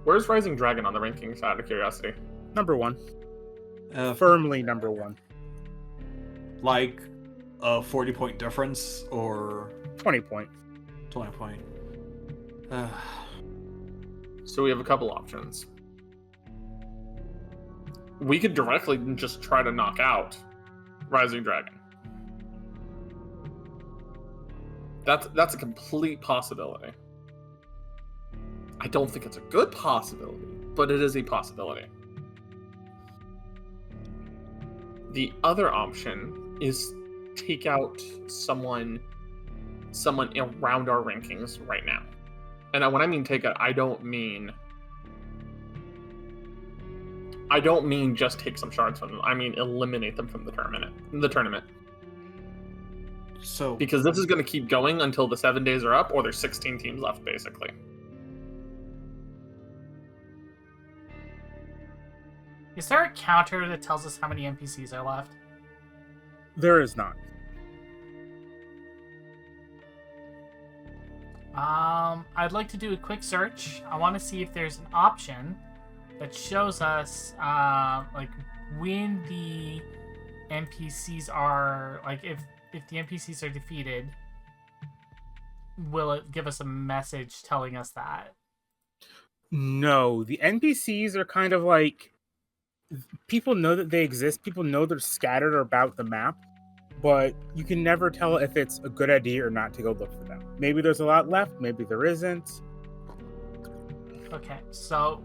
Where's Rising Dragon on the rankings, out of curiosity? Number 1. Firmly number 1. Like a 40-point difference or 20 point. 20 point. So we have a couple options. We could directly just try to knock out Rising Dragon. That's a complete possibility. I don't think it's a good possibility, but it is a possibility. The other option is take out someone around our rankings right now. And when I mean take out, I don't mean just take some shards from them. I mean eliminate them from the tournament. So because this is going to keep going until the 7 days are up, or there's 16 teams left, basically. Is there a counter that tells us how many NPCs are left? There is not. I'd like to do a quick search. I want to see if there's an option that shows us, like, when the NPCs are, like, if the NPCs are defeated, will it give us a message telling us that? No, the NPCs are kind of like, people know that they exist, people know they're scattered about the map, but you can never tell if it's a good idea or not to go look for them. Maybe there's a lot left, maybe there isn't. Okay, so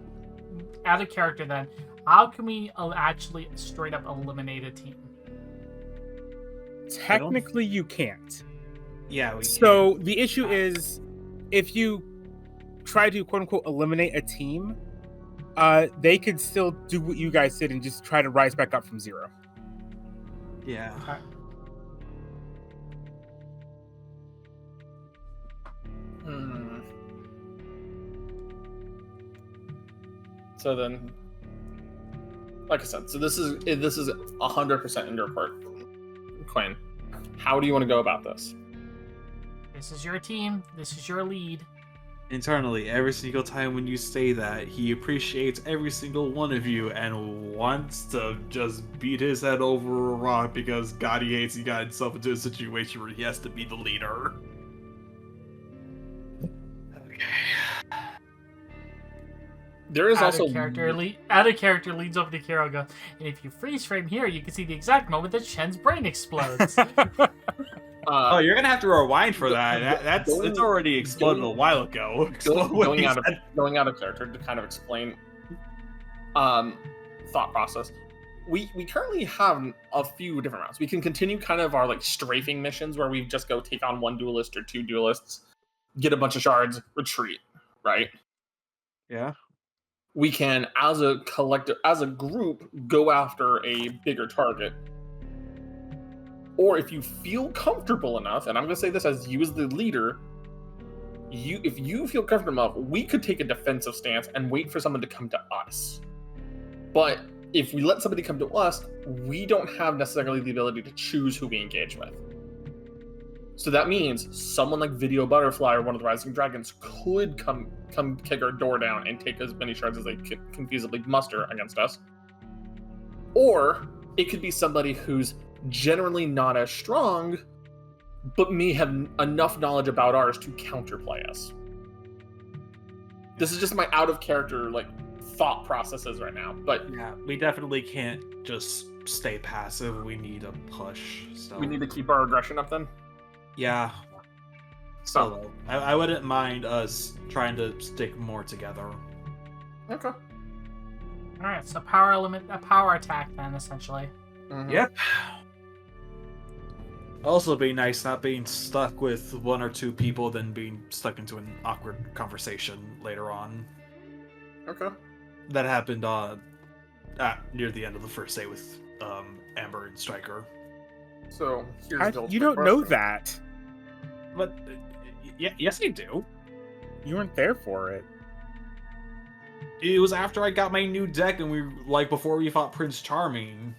out of character then, how can we actually straight up eliminate a team? Technically, you can't. yeah, we So the issue is, if you try to quote unquote eliminate a team, they could still do what you guys did and just try to rise back up from 0. Yeah. Okay. So then, like I said, so this is 100% in your court, Quinn. How do you want to go about this? This is your team. This is your lead. Internally, every single time when you say that, he appreciates every single one of you and wants to just beat his head over a rock because God, he hates he got himself into a situation where he has to be the leader. Okay. There is also Out of character leads over to Kiro. Goes, and if you freeze frame here, you can see the exact moment that Shen's brain explodes. Oh, you're gonna have to rewind for that. It's already exploded a while ago. going out of character to kind of explain thought process. We currently have a few different routes. We can continue kind of our like strafing missions where we just go take on 1 duelist or 2 duelists, get a bunch of shards, retreat, right? Yeah. We can, as a collective, as a group, go after a bigger target. Or if you feel comfortable enough, and I'm going to say this as you as the leader, if you feel comfortable enough, we could take a defensive stance and wait for someone to come to us. But if we let somebody come to us, we don't have necessarily the ability to choose who we engage with. So that means someone like Video Butterfly or one of the Rising Dragons could come kick our door down and take as many shards as they can feasibly muster against us. Or it could be somebody who's generally not as strong, but may have enough knowledge about ours to counterplay us. This is just my out of character like thought processes right now, but Yeah, we definitely can't just stay passive. We need a push. So we need to keep our aggression up then. yeah. So I wouldn't mind us trying to stick more together. okay. All right, so power attack then, essentially. Mhm. Yep. Also, be nice not being stuck with one or two people, then being stuck into an awkward conversation later on. Okay. That happened near the end of the first day with Amber and Stryker. So here's the You don't ultimate know question. that. But yes, I do. You weren't there for it. It was after I got my new deck, and before we fought Prince Charming.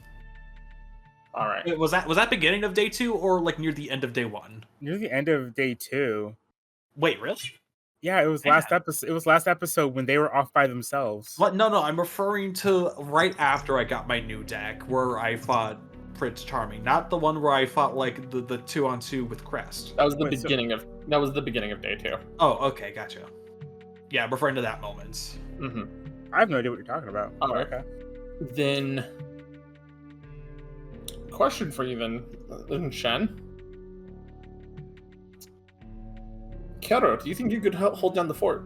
All right. Was that beginning of day 2 or like near the end of day 1? Near the end of day 2. Wait, really? Yeah, it was last episode. It was last episode when they were off by themselves. What? No, I'm referring to right after I got my new deck, where I fought Prince Charming, not the one where I fought like the 2-on-2 with Crest. That was the Wait, so- beginning of day 2. Oh, okay, gotcha. Yeah, I'm referring to that moment. Mm-hmm. I have no idea what you're talking about. All right. Okay. Then, question for you then, Shen. Kero, do you think you could hold down the fort?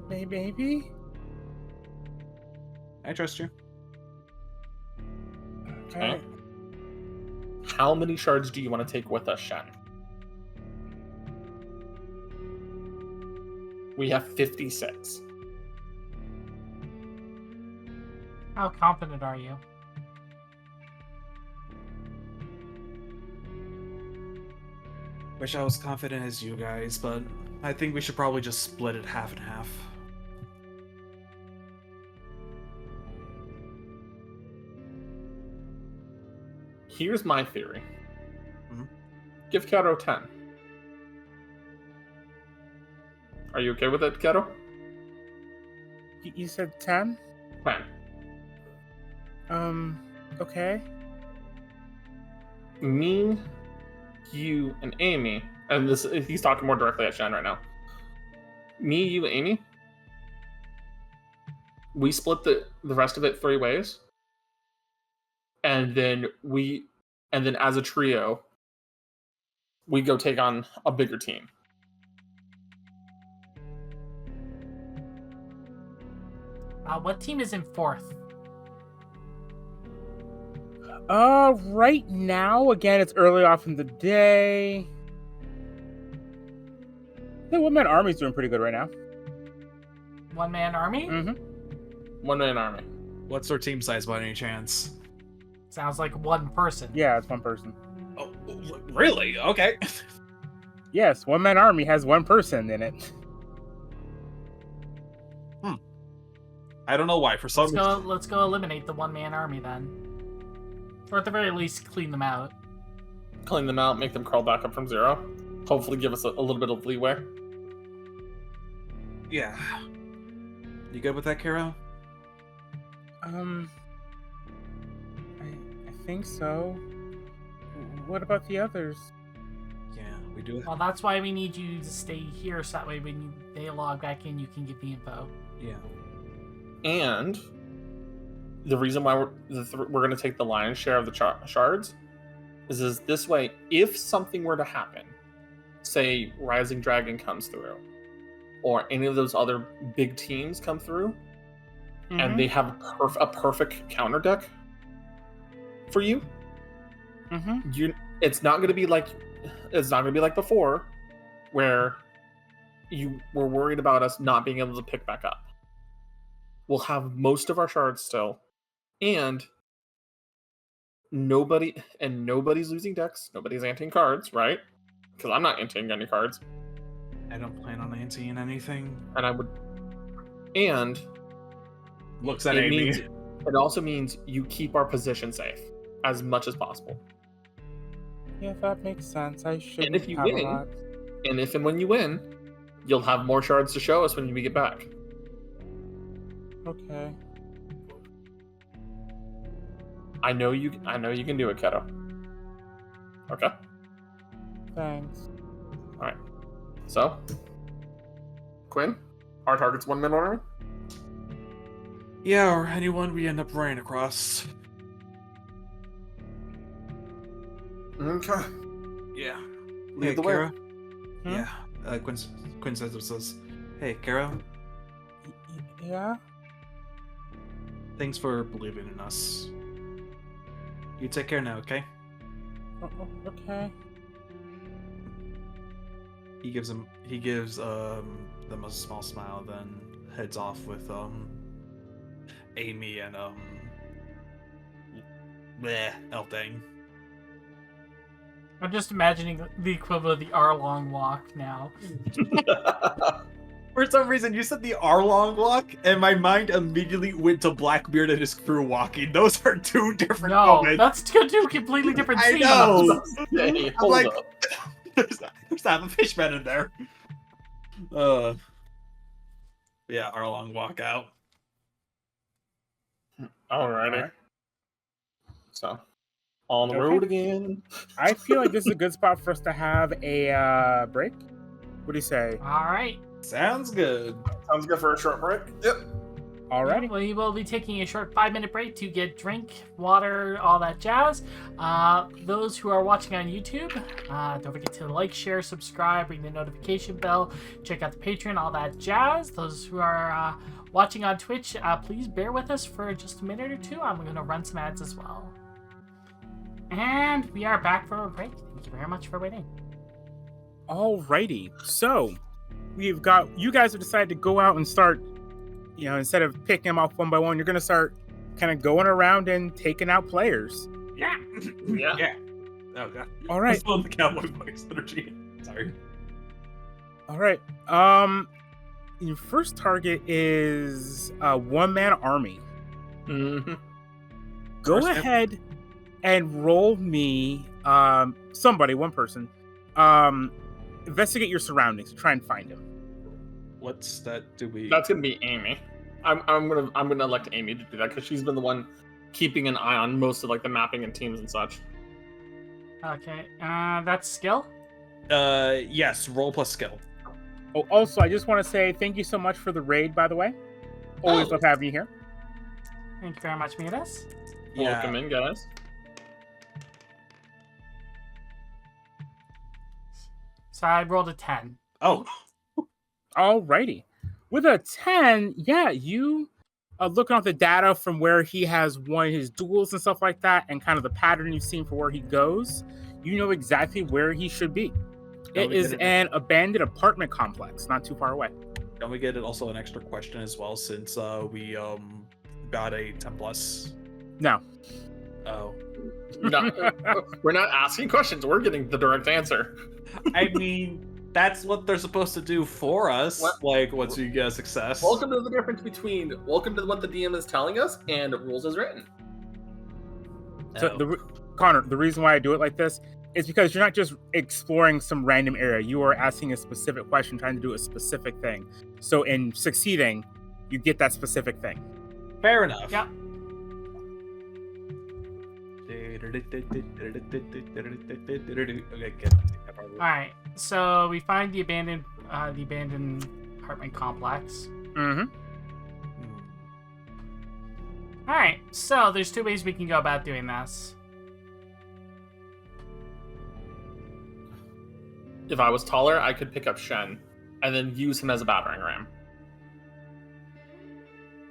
Maybe. I trust you. Okay. How many shards do you want to take with us, Shen? We have 56. How confident are you? Wish I was confident as you guys, but I think we should probably just split it half and half. Here's my theory. Mhm. Give Kero 10. Are you okay with it, Kero? You said 10? 10. Okay. Me, you, and Amy, and he's talking more directly at Shen right now. Me, you, Amy, we split the rest of it 3 ways. And then as a trio, we go take on a bigger team. What team is in 4th? Right now, again, it's early off in the day. The one-man army's doing pretty good right now. One-man army? Mm-hmm. One-man army. What's our team size by any chance? Sounds like one person. Yeah, it's one person. Oh, really? Okay. Yes, one-man army has one person in it. I don't know why. For some reason, Let's go eliminate the one-man army then. Or at the very least, clean them out. Clean them out, make them crawl back up from 0. Hopefully give us a little bit of leeway. yeah. You good with that, Karo? I think so. What about the others? Yeah, we do. Well, that's why we need you to stay here, so that way when they log back in, you can get the info. Yeah. And the reason why we're going to take the lion's share of the shards is this way, if something were to happen, say Rising Dragon comes through, or any of those other big teams come through, and they have a perfect counter deck for you, it's not going to be like before, where you were worried about us not being able to pick back up. We'll have most of our shards still, and nobody's losing decks. Nobody's anting cards, right? Because I'm not anting any cards. I don't plan on anteing anything. And I would. And Looks at it Amy. means it also means you keep our position safe as much as possible. Yeah, that makes sense. I should. And if you have a win, lot. and if and when you win, you'll have more shards to show us when we get back. Okay. I know you can do it, Keto. Okay. Thanks. All right. So, Quinn, our target's one-man army. Yeah, or anyone we end up running across. Okay. Yeah. Lead Hey, the way. Kara? Yeah. Quinn says, "Hey, Kara, Yeah. thanks for believing in us. You take care now, okay? Oh, okay. He gives them a small smile, then heads off with Amy and Elfdane. I'm just imagining the equivalent of the hour-long walk now. For some reason, you said the Arlong walk, and my mind immediately went to Blackbeard and his crew walking. Those are two different No, moments. that's two completely different I scenes. know. Hey, I'm hold like, up. there's not a fishman in there. Yeah, Arlong walk out. Alrighty. So, on the road again. I feel like this is a good spot for us to have a break. What do you say? All right. Sounds good. Sounds good for a short break. Yep. Alrighty. We will be taking a short 5-minute break to get drink, water, all that jazz. Those who are watching on YouTube, don't forget to like, share, subscribe, ring the notification bell, check out the Patreon, all that jazz. Those who are watching on Twitch, please bear with us for just a minute or two. I'm going to run some ads as well. And we are back for a break. Thank you very much for waiting. Alrighty. So, you guys have decided to go out and start, instead of picking them off one by one, you're going to start kind of going around and taking out players. Yeah. Yeah. Oh god. All right. Still the cowboy voice energy. Sorry. All right. Your first target is a one-man army. Mm-hmm. Go First ahead and roll me, one person, investigate your surroundings. Try and find him. What's that? Do we? That's gonna be Amy. I'm gonna elect Amy to do that because she's been the one keeping an eye on most of like the mapping and teams and such. Okay. That's skill. Yes. Roll plus skill. Oh, also, I just want to say thank you so much for the raid, by the way. Always love having you here. Thank you very much, Midas. Welcome in, guys. So I rolled a 10. Oh. Alrighty. With a 10, yeah, you looking at the data from where he has won his duels and stuff like that, and kind of the pattern you've seen for where he goes, you know exactly where he should be. It is an abandoned apartment complex, not too far away. Can we get also an extra question as well, since we got a 10+? No. Oh. We're not asking questions. We're getting the direct answer. I mean, that's what they're supposed to do for us. What? Like, once you get a success. Welcome to the difference between welcome to what the DM is telling us and rules as written. So, Connor, the reason why I do it like this is because you're not just exploring some random area. You are asking a specific question, trying to do a specific thing. So, in succeeding, you get that specific thing. Fair enough. Yep. Okay, good. Alright, so we find the abandoned apartment complex. Mm-hmm. Alright, so there's two ways we can go about doing this. If I was taller, I could pick up Shen and then use him as a battering ram.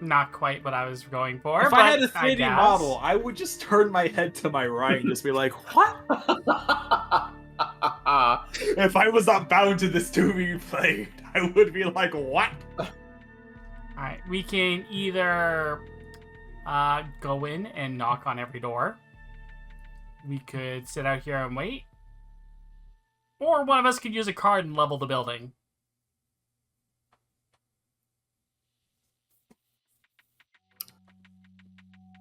Not quite what I was going for. If but I had a I 3D guess. model, I would just turn my head to my right and just be like, what? If I was not bound to this to be played, I would be like, what? Alright, we can either go in and knock on every door. We could sit out here and wait. Or one of us could use a card and level the building.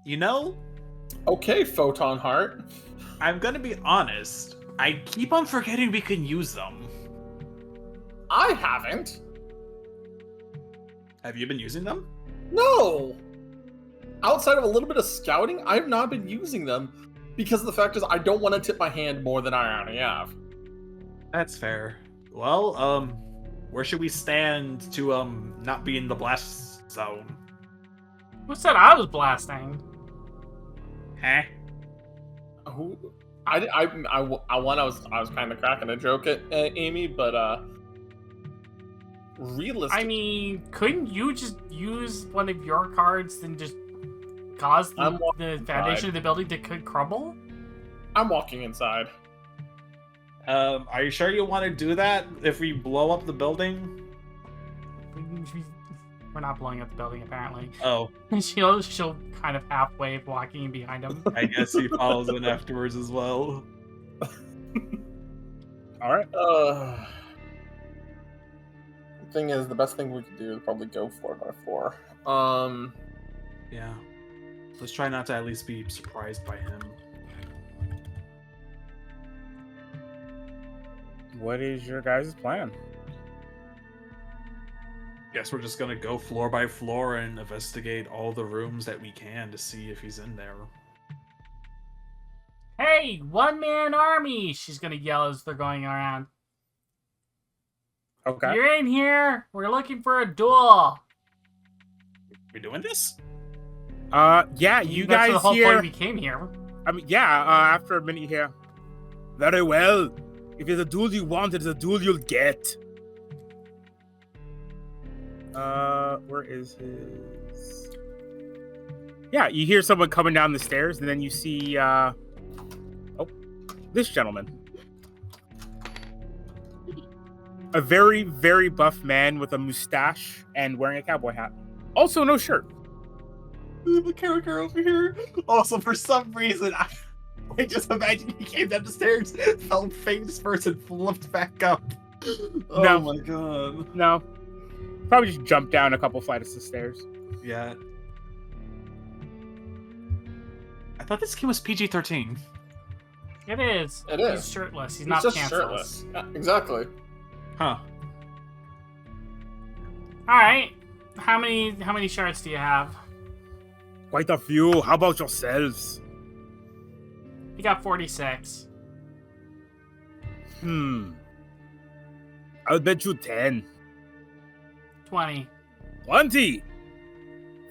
You know, Okay, Photon Heart. I'm gonna be honest. I keep on forgetting we can use them. I haven't. Have you been using them? No! Outside of a little bit of scouting, I have not been using them because the fact is I don't want to tip my hand more than I already have. That's fair. Well, where should we stand to not be in the blast zone? Who said I was blasting? Huh? Who? I was kind of cracking a joke at Amy, but realistically, I mean, couldn't you just use one of your cards and just cause the foundation of the building to crumble? I'm walking inside. Are you sure you want to do that if we blow up the building? We're not blowing up the building, apparently. Oh, She'll kind of halfway walking behind him. I guess he follows in afterwards as well. All right. Thing is, the best thing we could do is probably go floor by floor. Yeah. Let's try not to at least be surprised by him. What is your guys' plan? Guess we're just gonna go floor by floor and investigate all the rooms that we can to see if he's in there. Hey, one-man army! She's gonna yell as they're going around. Okay. You're in here! We're looking for a duel! We doing this? Yeah, you That's guys the whole here. point we came here. I mean, yeah, after a minute here. Very well. If it's a duel you want, it's a duel you'll get. Where is his? Yeah, you hear someone coming down the stairs, and then you see, this gentleman. A very, very buff man with a mustache and wearing a cowboy hat. Also, no shirt. The character over here. Also, for some reason, I just imagine he came down the stairs, fell face first, and flipped back up. Oh No. my god. No. Probably just jumped down a couple flights of stairs. Yeah. I thought this game was PG-13. It is. It He's is. shirtless. He's He's not just pantsless. shirtless. Yeah, exactly. Huh. Alright. How many shirts do you have? Quite a few. How about yourselves? You got 46. I'll bet you 10. 20. 20.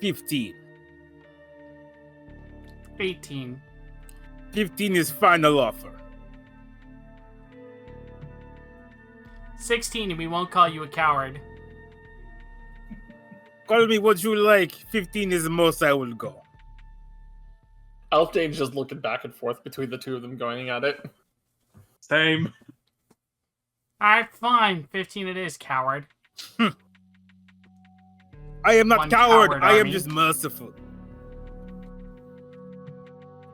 15. 18. 15 is final offer. 16, and we won't call you a coward. Call me what you like. 15 is the most I will go. Elfdane's just looking back and forth between the two of them going at it. Same. Alright, fine. 15 it is, coward. I am not One coward. coward I am army. just merciful.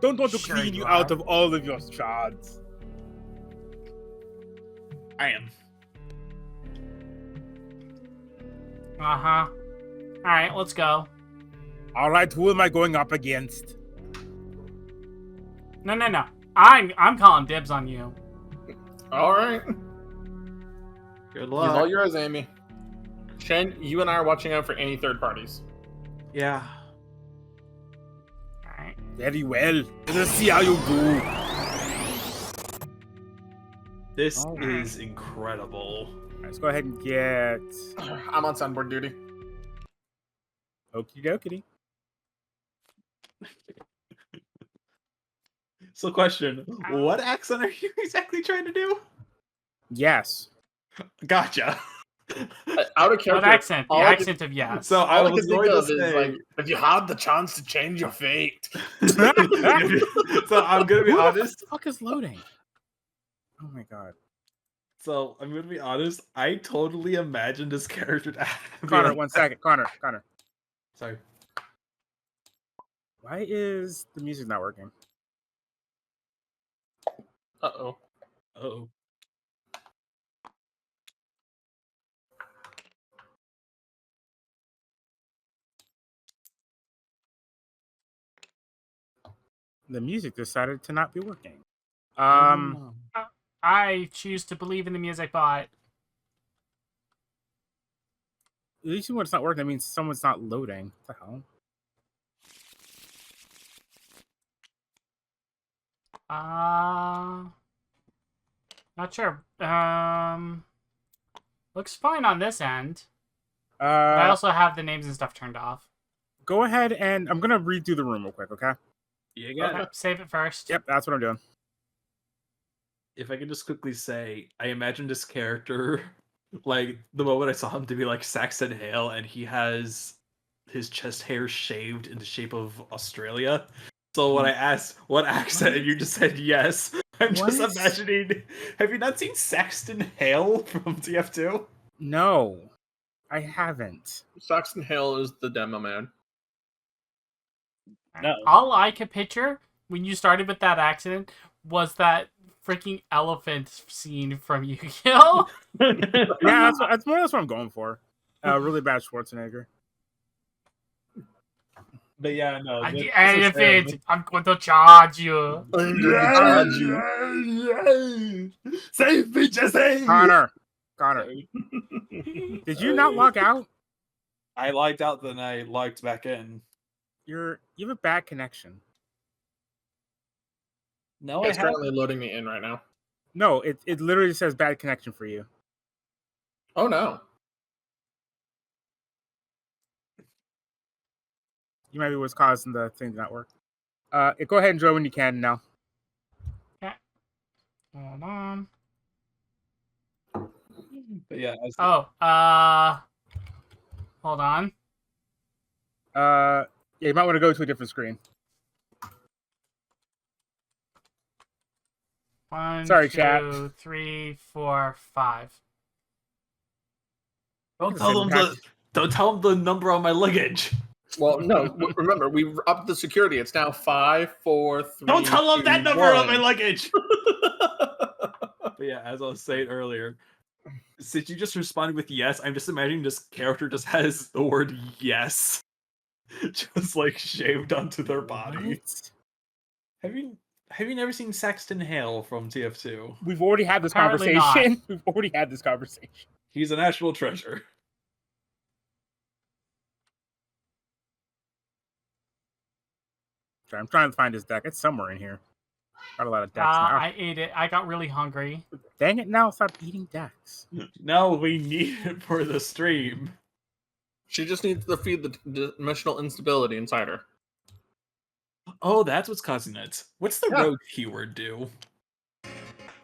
Don't want to Sure clean you you are. out of all of your shards. I am. Uh-huh. Alright, let's go. All right, who am I going up against? No. I'm calling dibs on you. Alright. Good He's luck. all yours, Amy. Shen, you and I are watching out for any third parties. Yeah. Alright. Very well. Let's see how you do. This Alright. is incredible. Let's go ahead and get I'm on soundboard duty. okie dokie. So, question: what accent are you exactly trying to do? Yes. Gotcha. Out of What character. accent? The all I accent of yes. So I All I was can think going to of is say. like, if you had the chance to change your fate. So I'm gonna be Who the honest. fuck is loading? Oh my god. So I'm gonna be honest. I totally imagined this character to be Connor, like- 1 second. Connor. Sorry. Why is the music not working? Uh-oh. Oh. The music decided to not be working. I choose to believe in the music bot. At least when it's not working, that means someone's not loading. What the hell? Not sure. Looks fine on this end. But I also have the names and stuff turned off. Go ahead and I'm gonna redo the room real quick, okay? You got Okay, it. save it first. Yep, that's what I'm doing. If I could just quickly say, I imagined this character, like the moment I saw him to be like Saxon Hale, and he has his chest hair shaved in the shape of Australia. So when I asked what accent, you just said yes. I'm just What? imagining. Have you not seen Saxton Hale from TF2? No, I haven't. Saxon Hale is the demo man. No. All I could picture when you started with that accident was that freaking elephant scene from Yu-Gi-Oh! Yeah, that's what I'm going for. Really bad Schwarzenegger. But yeah, no. I'm this the is elephant! him. I'm going to charge you! Save me, Jesse! Connor, did you not log out? I logged out, then I logged back in. You have a bad connection. No, It's currently loading me in right now. No, it literally says bad connection for you. Oh no. You might be what's causing the thing to not work. Go ahead and join when you can now. Hold on. But yeah, Hold on. Yeah, you might want to go to a different screen. One, Sorry, 2, chat. 3, 4, 5. don't tell them the number on my luggage. Well, no. Remember, we upped the security. It's now 5, 4, 3. Don't tell them 2, that number 1. on my luggage. But yeah, as I was saying earlier, since you just responded with yes, I'm just imagining this character just has the word yes, just like shaved onto their body. What? Have you never seen Saxton Hale from TF2? We've already had this Apparently conversation. We've already had this conversation. He's a national treasure. Sorry, I'm trying to find his deck. It's somewhere in here. Got a lot of decks now. I ate it. I got really hungry. Dang it! Now stop eating decks. No, we need it for the stream. She just needs to feed the dimensional instability inside her. Oh, that's what's causing it. What's the rogue keyword do?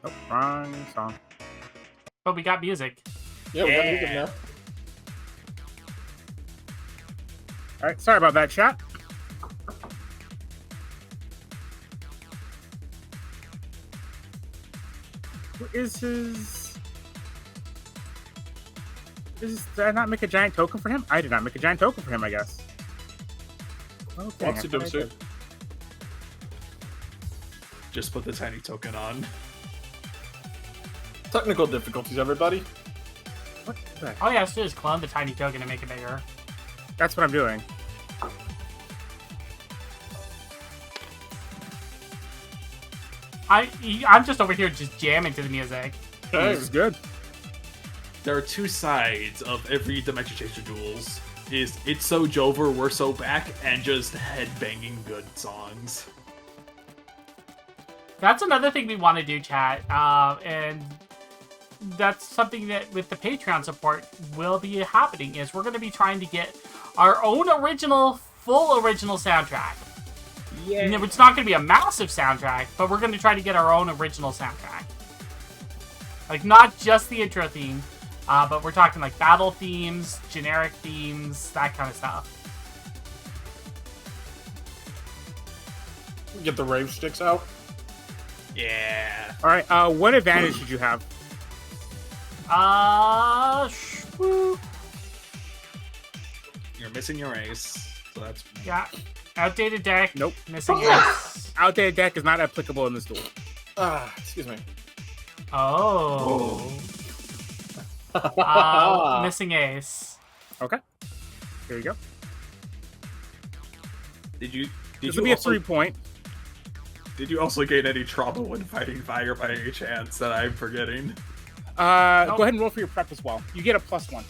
Oh, wrong song. But we got music. Yeah, we got Yeah. music now. All right, sorry about that, chat. What is his? Did I not make a giant token for him? I did not make a giant token for him, I guess. Okay. What's he doing, sir? Just put the tiny token on. Technical difficulties, everybody. What the heck? Oh yeah, so just clone the tiny token and make it bigger. That's what I'm doing. I'm just over here just jamming to the music. Okay. This is good. There are two sides of every Dimension Chaser duels. Is It's So Jover, We're So Back, and just headbanging good songs. That's another thing we want to do, chat. And that's something that with the Patreon support will be happening. Is we're going to be trying to get our own full original soundtrack. Yeah. And it's not going to be a massive soundtrack, but we're going to try to get our own original soundtrack. Like, not just the intro theme, but we're talking like battle themes, generic themes, that kind of stuff. Get the rave sticks out. Yeah. All right. What advantage did you have? Whoop. You're missing your ace, so that's... Yeah. Outdated deck. Nope. Missing ace. Outdated deck is not applicable in this duel. Excuse me. Oh. Missing ace. Okay. Here you go. Did This you will be a also, 3-point. Did you also gain any trouble when fighting Fire by any chance that I'm forgetting? Nope. Go ahead and roll for your prep as well. You get a +1.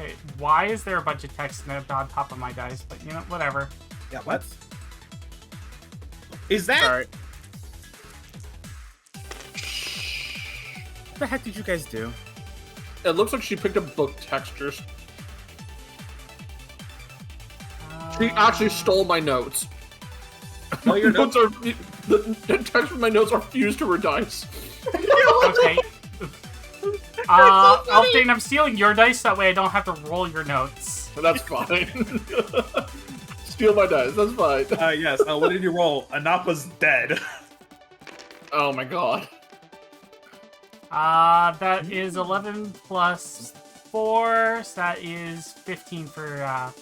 Okay, why is there a bunch of text snipped on top of my dice? But you know, whatever. Yeah, what? Is that... All right. What the heck did you guys do? It looks like she picked up book textures. She actually stole my notes. Oh, your notes are the text from my notes are fused to her dice. Okay. Elfdane, I'm stealing your dice, that way I don't have to roll your notes. That's fine. steal my dice. That's fine. Yes. What did you roll? Anapa's dead. Oh my god. That is 11 plus 4, so that is 15 for,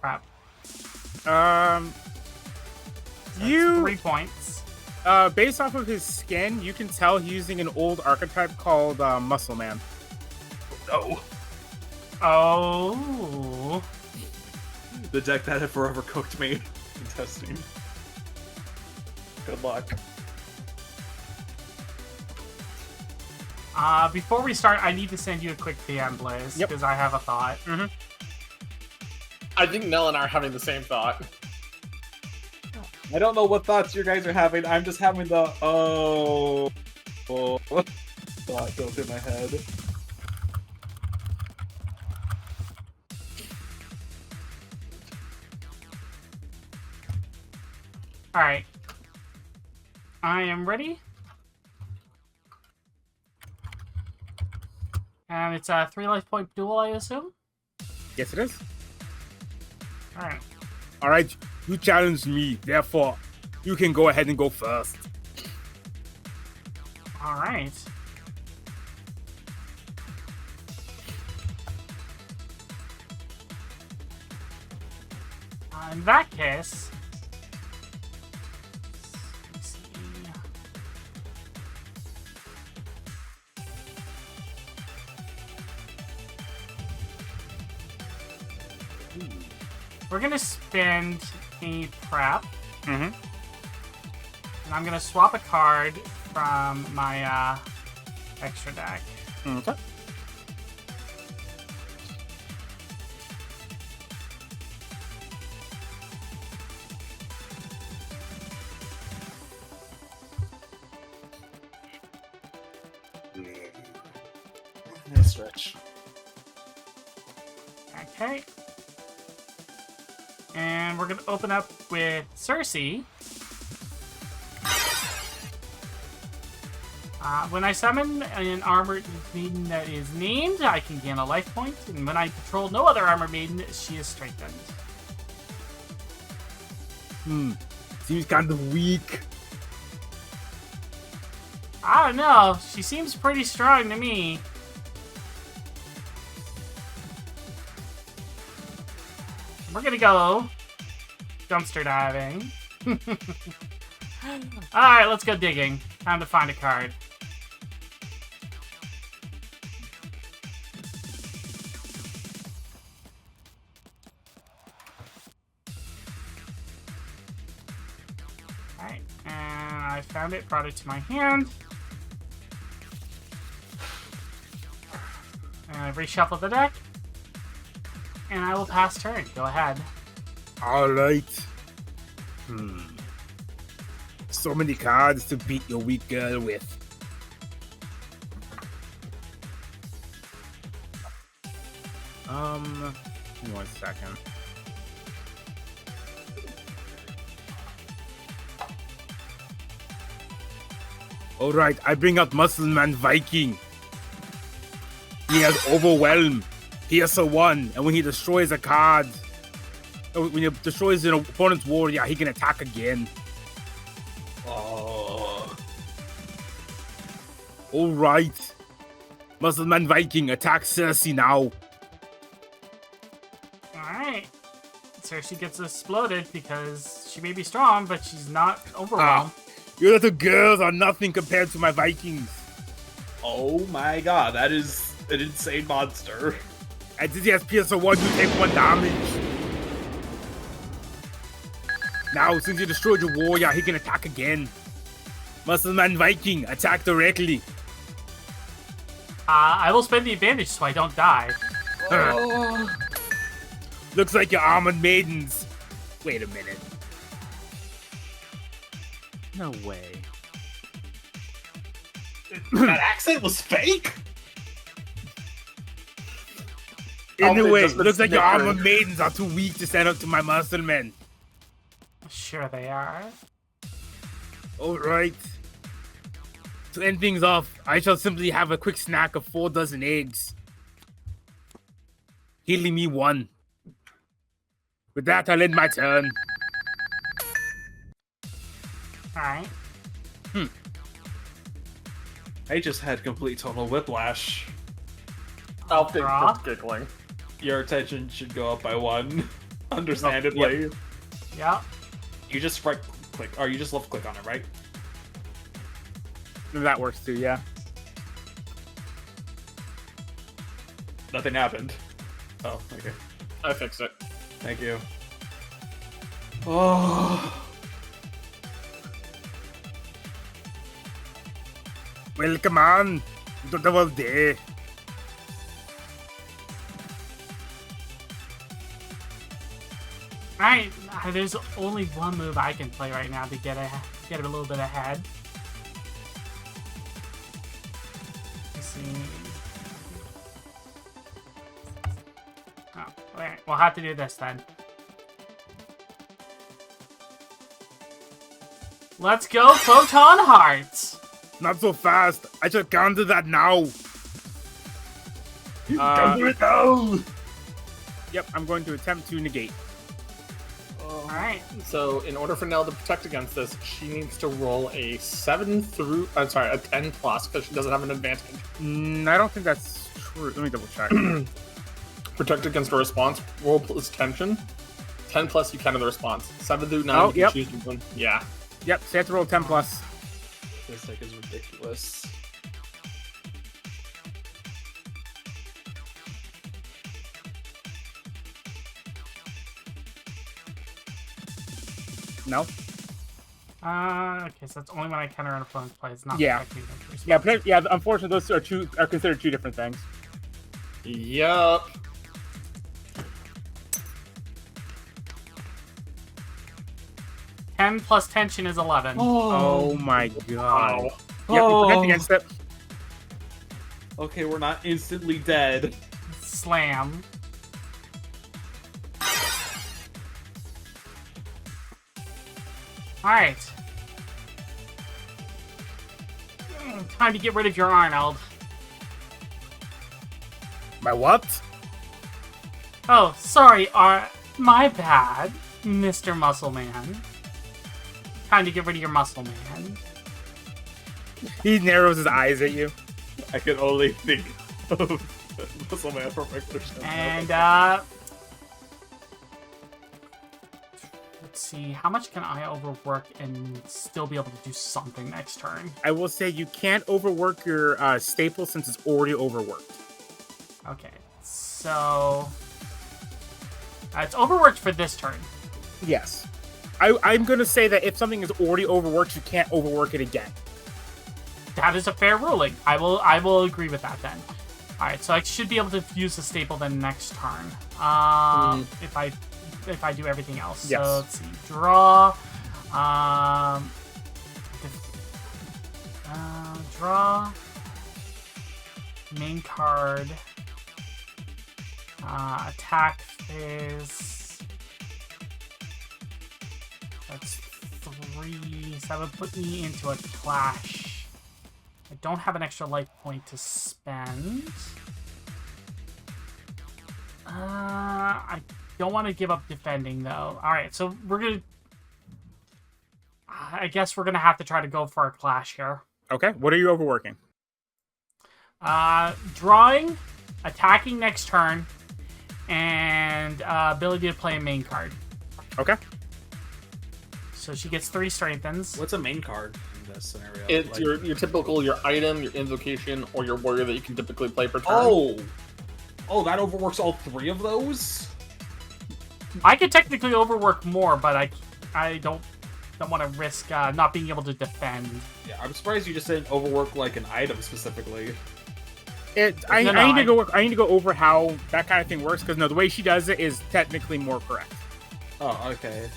crap. You 3 points. based off of his skin, you can tell he's using an old archetype called Muscle Man. No. Oh. The deck that had forever cooked me in testing. Good luck. Before we start, I need to send you a quick DM, Blaze, because I have a thought. Mm-hmm. I think Nell and I are having the same thought. I don't know what thoughts you guys are having. I'm just having the thought go through my head. Alright. I am ready. And it's a 3 life point duel, I assume? Yes, it is. Alright. All right, you challenged me, therefore, you can go ahead and go first. Alright. In that case... let's see. We're gonna spend a prep. Mm-hmm. And I'm gonna swap a card from my extra deck. Okay. Nice stretch. Okay. And we're gonna open up with Cersei. When I summon an armored maiden that is named, I can gain a life point, and when I control no other armored maiden, she is strengthened. Seems kind of weak. I don't know. She seems pretty strong to me. We're gonna go dumpster diving. Alright, let's go digging. Time to find a card. Alright, and I found it, brought it to my hand. And I reshuffle the deck. And I will pass turn. Go ahead. All right. So many cards to beat your weak girl with. Give me 1 second. All right, I bring out Muscle Man Viking. He has Overwhelm, Piercer 1, and when he destroys a card, when he destroys an opponent's warrior, he can attack again. Oh. All right. Muscle Man Viking, attack Cersei now. Alright. Cersei gets exploded because she may be strong, but she's not overwhelmed. Your little girls are nothing compared to my Vikings. Oh my god, that is an insane monster. And since he has Piercer 1, you take 1 damage. Now, since you destroyed your warrior, he can attack again. Muscle Man Viking, attack directly. I will spend the advantage so I don't die. Oh. Looks like your armored maidens. Wait a minute. No way. That accent was fake? Anyway, just been looks like your snickered. armored maidens are too weak to stand up to my muscle men. Sure they are. Alright. To end things off, I shall simply have a quick snack of 4 dozen eggs. Healing me 1. With that, I'll end my turn. Alright. I just had complete total whiplash. I'll think Draw. just giggling. Your attention should go up by 1. Understandably. Yep. You just right click, or you just left click on it, right? That works too, yeah. Nothing happened. Oh, okay. I fixed it. Thank you. Oh. Well, come on. You don't have all day. Alright, there's only one move I can play right now to get a little bit ahead. Let's see. Oh, alright, we'll have to do this then. Let's go, Photon Hearts! Not so fast. I just can't do that now. Come do it now! Yep, I'm going to attempt to negate. Alright. So, in order for Nell to protect against this, she needs to roll a 7 through. I'm sorry, a 10 plus, because she doesn't have an advantage. I don't think that's true. Let me double check. Protect against a response. Roll plus tension. 10 plus, you counter the response. 7 through 9, Oh, you can yep. choose one. Yeah. Yep, so you have to roll 10 plus. This deck is ridiculous. No? Okay, so that's only when I counter an opponent's play. It's not Yeah. protecting against response. Yeah, unfortunately, those are considered two different things. Yup. Ten plus tension is 11. Oh my god. Wow. Yep, you protect against it. Okay, we're not instantly dead. Slam. Alright. Time to get rid of your Arnold. My what? Oh, sorry, my bad, Mr. Muscle Man. Time to get rid of your Muscle Man. He narrows his eyes at you. I can only think of Muscle Man from regular stuff. And, let's see, how much can I overwork and still be able to do something next turn? I will say you can't overwork your staple since it's already overworked. Okay, so... it's overworked for this turn. Yes. I'm going to say that if something is already overworked, you can't overwork it again. That is a fair ruling. I will agree with that then. Alright, so I should be able to use the staple then next turn. If I do everything else. Yes. So let's see. Draw. Draw. Main card. Attack phase. That's 3. So that would put me into a clash. I don't have an extra life point to spend. I don't want to give up defending, though. Alright, so we're going to... I guess we're going to have to try to go for a clash here. Okay, what are you overworking? Drawing, attacking next turn, and ability to play a main card. Okay. So she gets 3 strengthens. What's a main card in this scenario? It's Like- your typical, your item, your invocation, or your warrior that you can typically play per turn. Oh, that overworks all 3 of those? I could technically overwork more, but I don't want to risk not being able to defend. Yeah, I'm surprised you just didn't overwork like an item specifically. I need to go over how that kind of thing works because no, the way she does it is technically more correct. Oh, okay.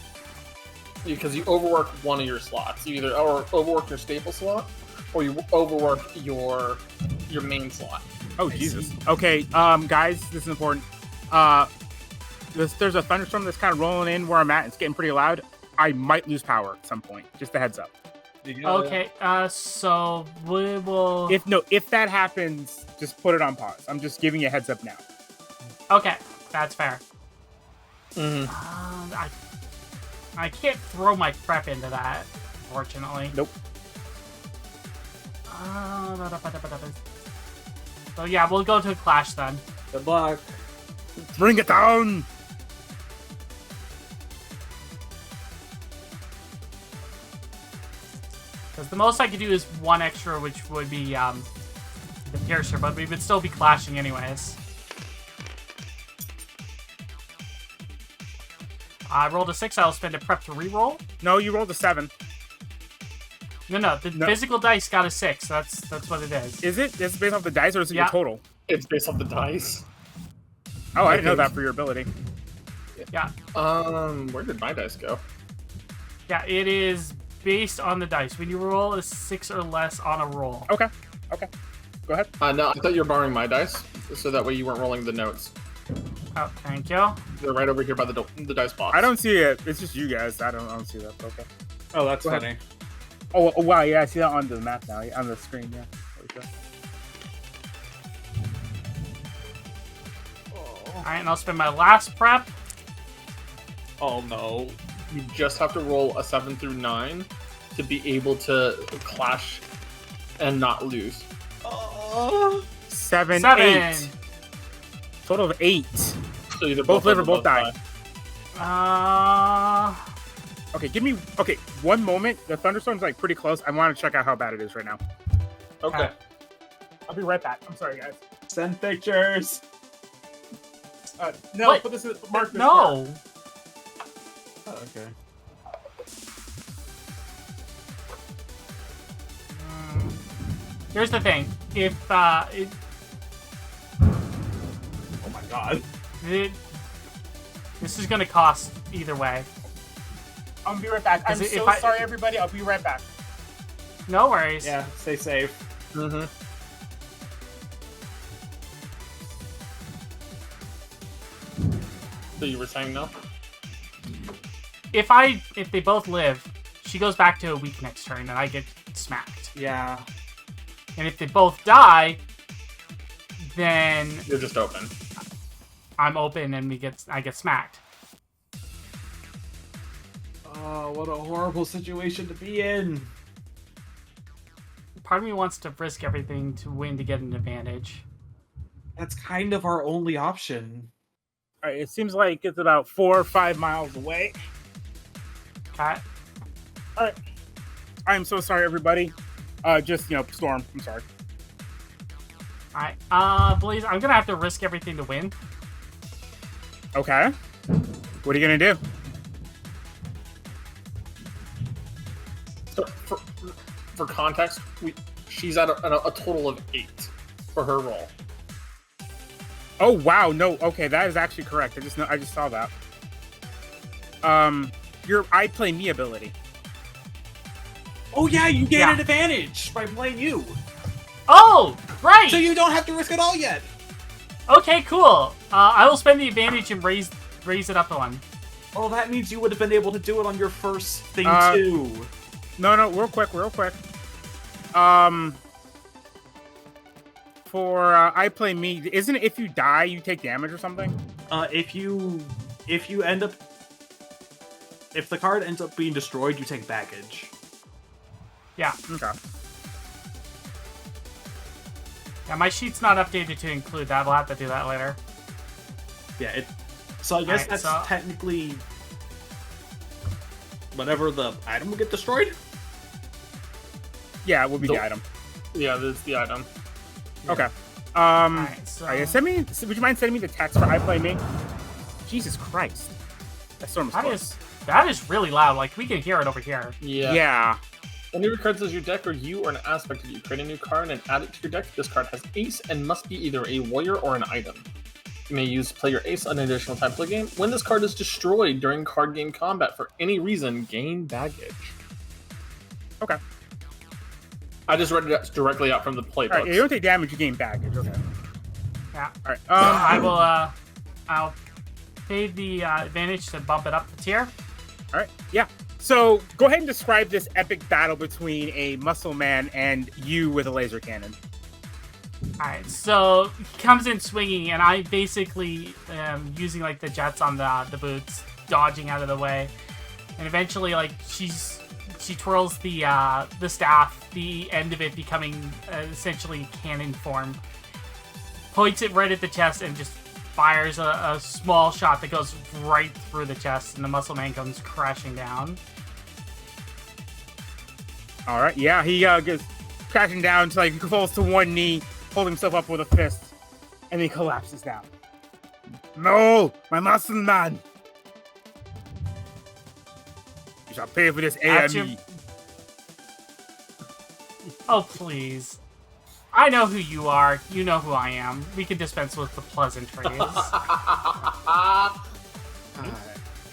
Because you overwork one of your slots. You either overwork your staple slot, or you overwork your main slot. Oh Jesus. Okay, guys, this is important. There's a thunderstorm that's kind of rolling in where I'm at. It's getting pretty loud. I might lose power at some point. Just a heads up. Okay, so we will... If that happens, just put it on pause. I'm just giving you a heads up now. Okay, that's fair. I can't throw my prep into that, fortunately. Nope. So yeah, we'll go to a clash then. Good luck. Bring it down. Because the most I could do is one extra, which would be the Piercer, but we would still be clashing anyways. I rolled a 6. I'll spend a prep to reroll. No, you rolled a 7. No. The physical dice got a 6. That's what it is. Is it? Is it based off the dice or is it your total? It's based off the dice. Oh, I didn't know that for your ability. Yeah. Where did my dice go? Yeah, it is based on the dice. When you roll a 6 or less on a roll. Okay. Go ahead. No, I thought you were borrowing my dice, so that way you weren't rolling the notes. Oh, thank you. They're right over here by the dice box. I don't see it. It's just you guys. I don't see that. Okay. Oh, that's Go ahead. funny. Oh, wow. Yeah, I see that on the map now. On the screen. Yeah. Okay. Alright, and I'll spend my last prep. Oh no. You just have to roll a 7 through 9 to be able to clash and not lose. Seven. 8. Total of 8. So either Both live or both die. Okay, give me. Okay, one moment. The thunderstorm's like pretty close. I want to check out how bad it is right now. Okay. I'll be right back. I'm sorry, guys. Send pictures. No, What? put this in. Mark this. No. Oh, okay. Here's the thing. If Oh my god. this is gonna cost either way. I'm gonna be right back. I'm If so I- sorry, everybody. I'll be right back. No worries. Yeah, stay safe. Mm-hmm. So you were saying no? If they both live, she goes back to a weak next turn, and I get smacked. Yeah. And if they both die, then You're just open. I'm open and I get smacked. Oh, what a horrible situation to be in. Part of me wants to risk everything to win to get an advantage. That's kind of our only option. All right, it seems like it's about 4 or 5 miles away. Okay. All right. I'm so sorry, everybody. Just Storm. I'm sorry. Alright. Blaze, I'm gonna have to risk everything to win. Okay. What are you gonna do? So for context, she's at a total of 8 for her roll. Oh wow, no. Okay, that is actually correct. I just saw that. Your I Play Me ability. Oh yeah, you gain Yeah. an advantage by playing you. Oh, right! So you don't have to risk it all yet. Okay, cool. I will spend the advantage and raise it up one. Oh, that means you would have been able to do it on your first thing too. No, real quick. For I Play Me, isn't it if you die you take damage or something? If the card ends up being destroyed, you take baggage. Yeah. Okay. Yeah, my sheet's not updated to include that. We'll have to do that later. Yeah, so I guess Alright, that's so- technically whenever the item will get destroyed. Yeah, it will be the Nope. item. Yeah, this is the item. Okay. Alright, so... Would you mind sending me the text for I Play Me? Jesus Christ. That storm is close. That is really loud. Like, we can hear it over here. Yeah. When new cards as your deck or you or an aspect of you, create a new card and add it to your deck. This card has ace and must be either a warrior or an item. You may play your ace on an additional time play game. When this card is destroyed during card game combat for any reason, gain baggage. Okay. I just read it directly out from the playbook. Alright, you don't take damage, you gain baggage. Okay. Yeah. Alright. I'll pay the advantage to bump it up the tier. Alright. Yeah. So go ahead and describe this epic battle between a muscle man and you with a laser cannon. Alright, so he comes in swinging, and I basically am using like the jets on the boots, dodging out of the way, and eventually like she twirls the staff, the end of it becoming essentially cannon form, points it right at the chest, and just fires a small shot that goes right through the chest, and the muscle man comes crashing down. All right, yeah, he goes crashing down to, like, he falls to one knee, holding himself up with a fist, and he collapses down. No, my muscle man! You shall pay for this AME. Oh, please. I know who you are. You know who I am. We can dispense with the pleasantries.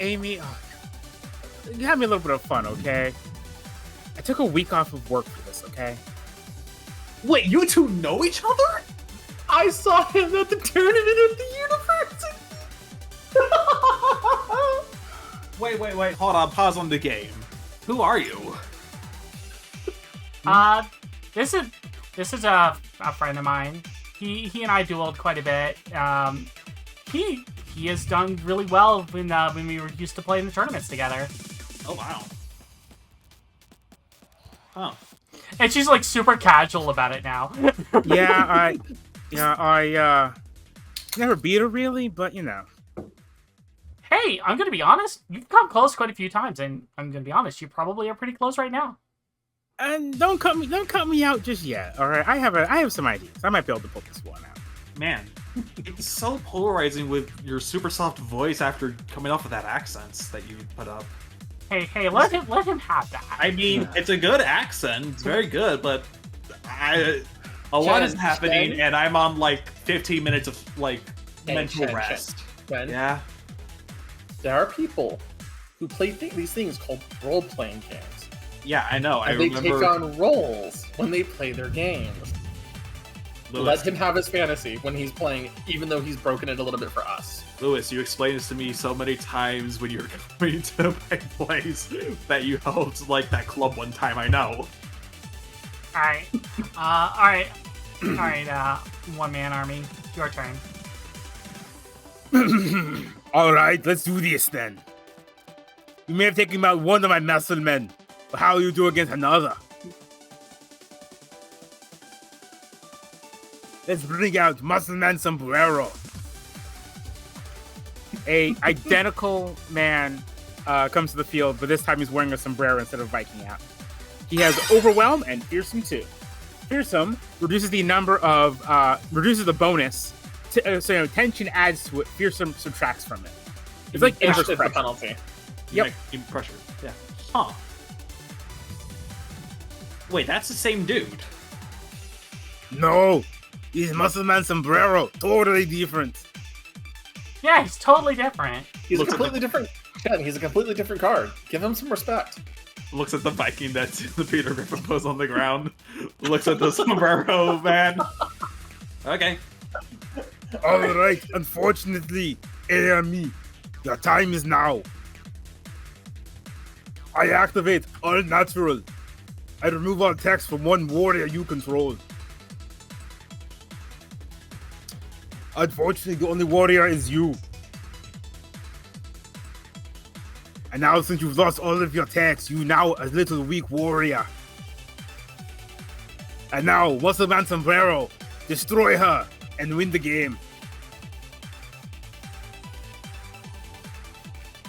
Amy, you had me a little bit of fun, okay? I took a week off of work for this, okay? Wait, you two know each other? I saw him at the tournament of the university. Wait. Hold on. Pause on the game. Who are you? This is a friend of mine. He and I dueled quite a bit. He has done really well when we were used to playing the tournaments together. Oh wow. Oh. And she's like super casual about it now. I never beat her really, but you know. Hey, I'm gonna be honest. You've come close quite a few times, and I'm gonna be honest. You probably are pretty close right now. And don't cut me out just yet. All right, I have some ideas. I might be able to pull this one out. Man, it's so polarizing with your super soft voice after coming off of that accents that you put up. Hey, let him have that. I mean, it's a good accent. It's very good, but a lot is happening, and I'm on like 15 minutes of like mental rest. Yeah. There are people who play these things called role-playing games. Yeah, I know. And they take on roles when they play their games. Lewis. Let him have his fantasy when he's playing, even though he's broken it a little bit for us. Lewis, you explained this to me so many times when you were coming to my place that you held like that club one time. I know. Alright. One man army. Your turn. Alright, let's do this then. You may have taken out one of my muscle men, but how will you do against another? Let's bring out Muscle Man Sombrero. A identical man comes to the field, but this time he's wearing a sombrero instead of Viking hat. He has Overwhelm and Fearsome too. Fearsome reduces the bonus. So tension adds to it. Fearsome subtracts from it. It's like inverse pressure. Penalty. Yep. Pressure. Yeah. Huh. Wait, that's the same dude. No, he's Muscle Man Sombrero. Totally different. Yeah, he's totally different. He's a completely different card. Give him some respect. Looks at the Viking that's in the Peter Griffin pose on the ground. Looks at the sombrero man. Okay. Alright, unfortunately, AME, your time is now. I activate All Natural. I remove all text from one warrior you control. Unfortunately, the only warrior is you. And now, since you've lost all of your text, you now a little weak warrior. And now, Muscle Man Sombrero, destroy her and win the game.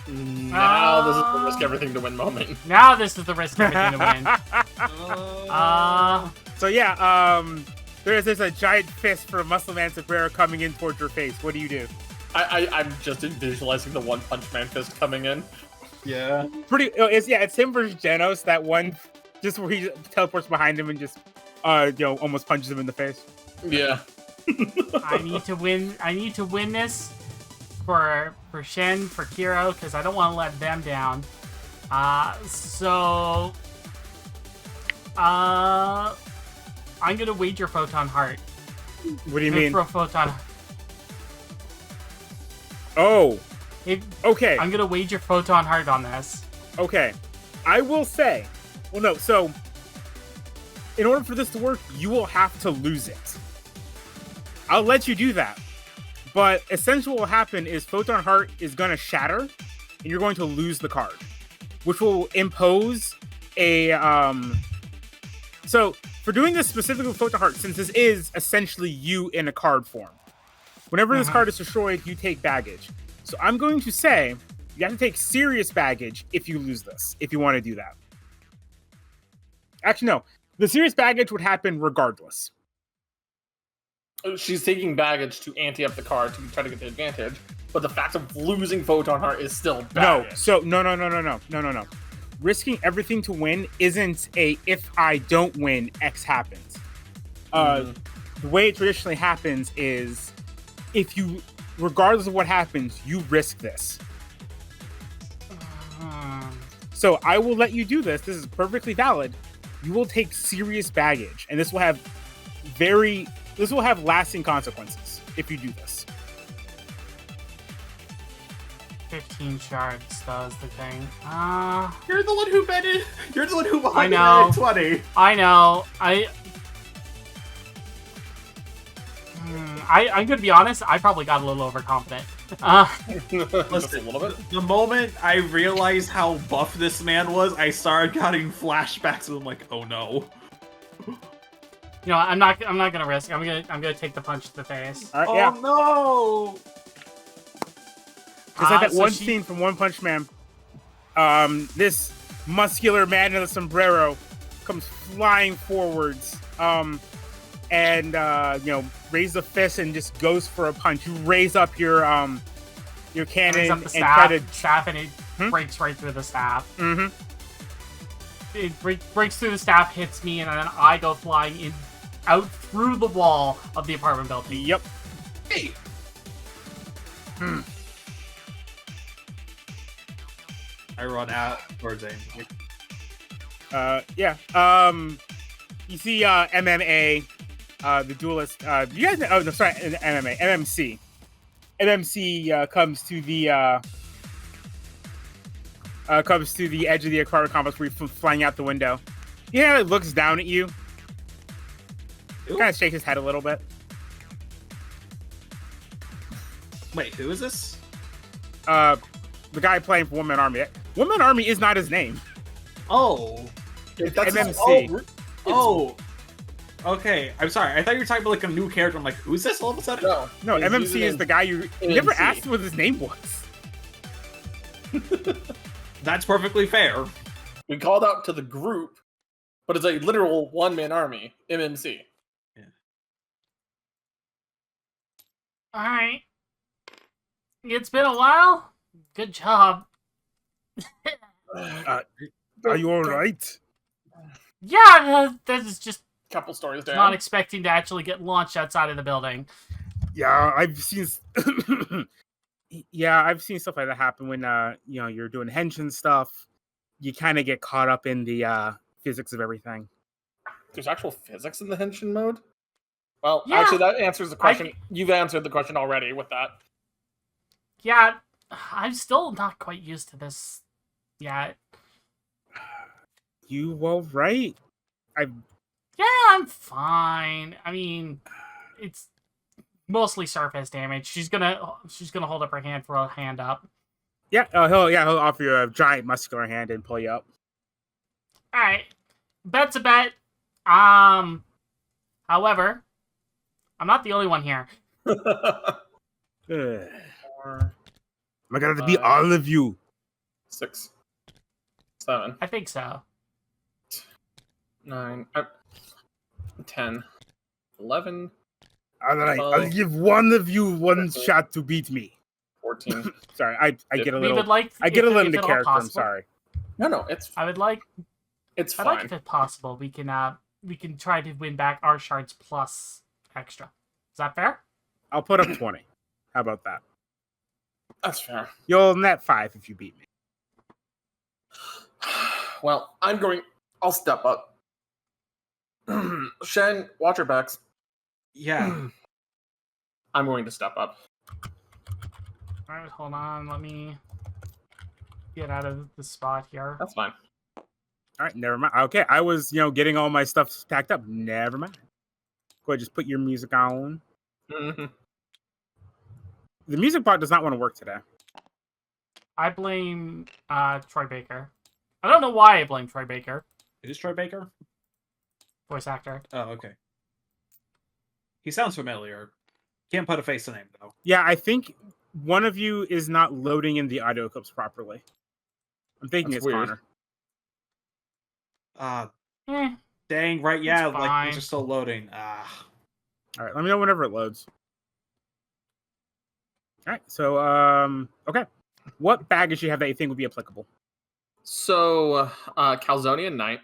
Now this is the risk everything to win moment. Now this is the risk everything to win. So yeah, there's a giant fist for Muscle Man Sombrero coming in towards your face. What do you do? I'm just visualizing the One Punch Man fist coming in. Yeah. It's him versus Genos. That one, just where he teleports behind him and just, almost punches him in the face. Yeah. I need to win this for Shen, for Kiro, because I don't want to let them down. I'm gonna wager Photon Heart. What do you mean? Throw Photon. Oh. Okay. I'm gonna wager Photon Heart on this. Okay. I will say. Well, no. So, in order for this to work, you will have to lose it. I'll let you do that. But essentially what will happen is Photon Heart is going to shatter, and you're going to lose the card, which will impose a... So, for doing this specifically with Photon Heart, since this is essentially you in a card form, whenever this card is destroyed, you take baggage. So I'm going to say you have to take serious baggage if you lose this, if you want to do that. Actually, no. The serious baggage would happen regardless. She's taking baggage to ante up the card to try to get the advantage, but the fact of losing Photon Heart is still baggage. No. Risking everything to win isn't a if I don't win, X happens. The way it traditionally happens is if you, regardless of what happens, you risk this. So I will let you do this. This is perfectly valid. You will take serious baggage, and this will have lasting consequences if you do this. 15 shards, that was the thing. You're the one who betted. You're the one who behind I know. 20. I know. I'm gonna be honest, I probably got a little overconfident. Listen, a little bit. The moment I realized how buff this man was, I started getting flashbacks, and I'm like, oh no. You know, I'm not gonna risk. I'm gonna take the punch to the face. All right, Oh yeah. no! It's like that so one scene from One Punch Man. This muscular man in a sombrero comes flying forwards, and raises a fist and just goes for a punch. You raise up your cannon Brings up the and staff, try to staff, and it breaks right through the staff. Mm-hmm. It breaks through the staff, hits me, and then I go flying out through the wall of the apartment building. Yep. Hey! I run out towards him. Yeah. You see MMA, the duelist. You guys know, oh no, sorry, MMA, MMC. MMC comes to the edge of the aquatic complex where you're flying out the window. Yeah, it looks down at you. Kind of shakes his head a little bit. Wait, who is this? The guy playing for One Man Army. One Man Army is not his name. Oh. It's MMC. Oh. Okay, I'm sorry. I thought you were talking about like a new character. I'm like, who's this all of a sudden? No, No, MMC is the guy you never asked what his name was. That's perfectly fair. We called out to the group, but it's a literal one-man army, MMC. Alright. It's been a while. Good job. Are you all right? Yeah, this is just Couple stories down. not expecting to actually get launched outside of the building. Yeah, I've seen. Yeah, I've seen stuff like that happen when you're doing henshin stuff. You kind of get caught up in the physics of everything. There's actual physics in the henshin mode? Well, Yeah. actually, that answers the question. You've answered the question already with that. Yeah, I'm still not quite used to this yet. You all right? Yeah, I'm fine. I mean, it's mostly surface damage. She's gonna hold up her hand for a hand up. Yeah, he'll offer you a giant muscular hand and pull you up. All right, bet's a bet. However, I'm not the only one here. Am I gonna have to beat all of you? 6, 7, I think so. 9, 10, 11, All right, I'll 12, give one of you one 13. shot to beat me. 14. Sorry, I get a We little. would like. I get a little if into at all character. I'm possible- sorry. No, it's I would like. it's I'd fine. like if it's possible, we can try to win back our shards plus extra. Is that fair? I'll put up 20. How about that? That's fair. You'll net 5 if you beat me. Well, I'll step up. Shen, watch your backs. Yeah. I'm going to step up. All right, hold on. Let me get out of the spot here. That's fine. All right, never mind. Okay, I was, getting all my stuff packed up. Never mind. Go ahead, just put your music on. Mhm. The music bot does not want to work today. I blame Troy Baker. I don't know why I blame Troy Baker, It is Troy Baker? voice actor. Oh, okay. He sounds familiar. Can't put a face to name, though. Yeah, I think one of you is not loading in the audio clips properly. I'm thinking That's it's weird. Connor. Eh, Dang, right, yeah, It's like, things fine. are still loading. All right, let me know whenever it loads. All right, so okay, what baggage do you have that you think would be applicable? So, Calzonian Knight.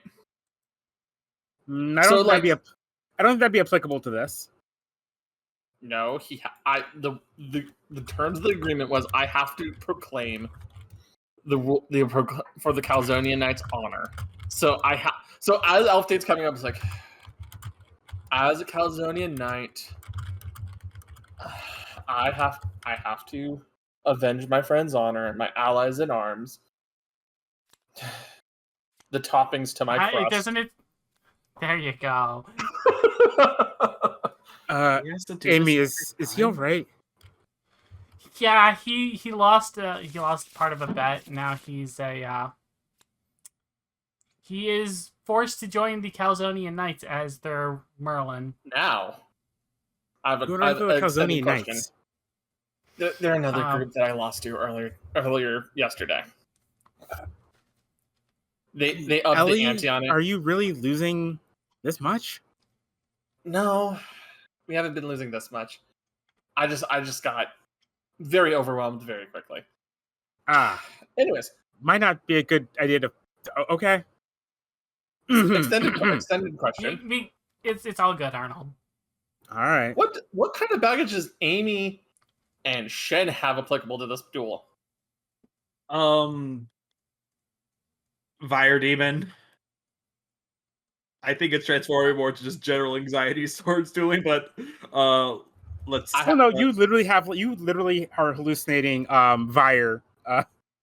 I So, don't think like- I don't think that'd be applicable to this. No, the terms of the agreement was I have to proclaim for the Calzonian Knight's honor. So so as Elf Date's coming up, it's like, as a Calzonian Knight, I have to avenge my friend's honor and my allies in arms. The toppings to my crust. doesn't it? There you go. Uh, He has to do Amy, this is every he all time? right? Yeah, he lost part of a bet. Now he is forced to join the Calzonian Knights as their Merlin. Now, I have Going on to the an extended Calzonian question. Knights. They're another Um, group that I lost to earlier yesterday. They upped Ellie, the ante on it. are you really losing this much? No, we haven't been losing this much. I just got very overwhelmed very quickly. Anyways, Might not be a good idea to. Okay. extended question. It's all good, Arnold. All right. What kind of baggage does Amy and Shen have applicable to this duel? Fire Demon. I think it's transforming more to just general anxiety towards dueling, but let's. Oh no, you literally are hallucinating Vire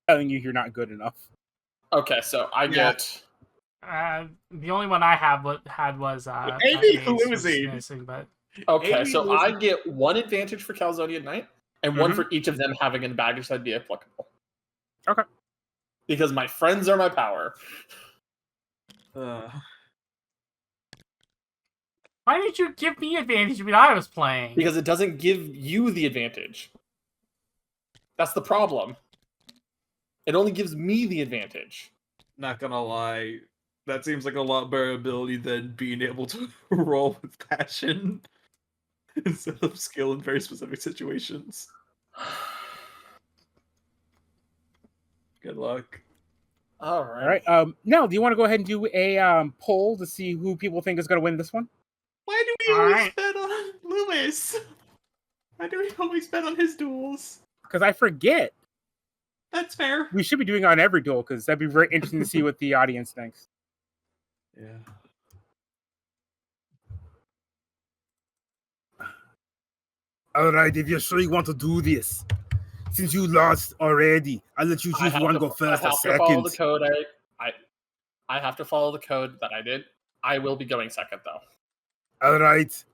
telling you you're not good enough. Okay, so I get. The only one I had was Amy Maze was losing. missing, but Okay, Amy so was- I get one advantage for Calzonian Knight, and one for each of them having a baggage that'd be applicable. Okay. Because my friends are my power. why did you give me advantage when I was playing? Because it doesn't give you the advantage. That's the problem. It only gives me the advantage. Not gonna lie, that seems like a lot better ability than being able to roll with passion instead of skill in very specific situations. Good luck. All right. All right. Nell, do you want to go ahead and do a poll to see who people think is going to win this one? Why do we All always right. bet on Lewis? Why do we always bet on his duels? Because I forget. That's fair. We should be doing it on every duel because that'd be very interesting to see what the audience thinks. Yeah. All right, if you're sure you want to do this, since you lost already, I'll let you choose one go first or I have to follow the second. code. I have to follow the code that I did. I will be going second though. All right.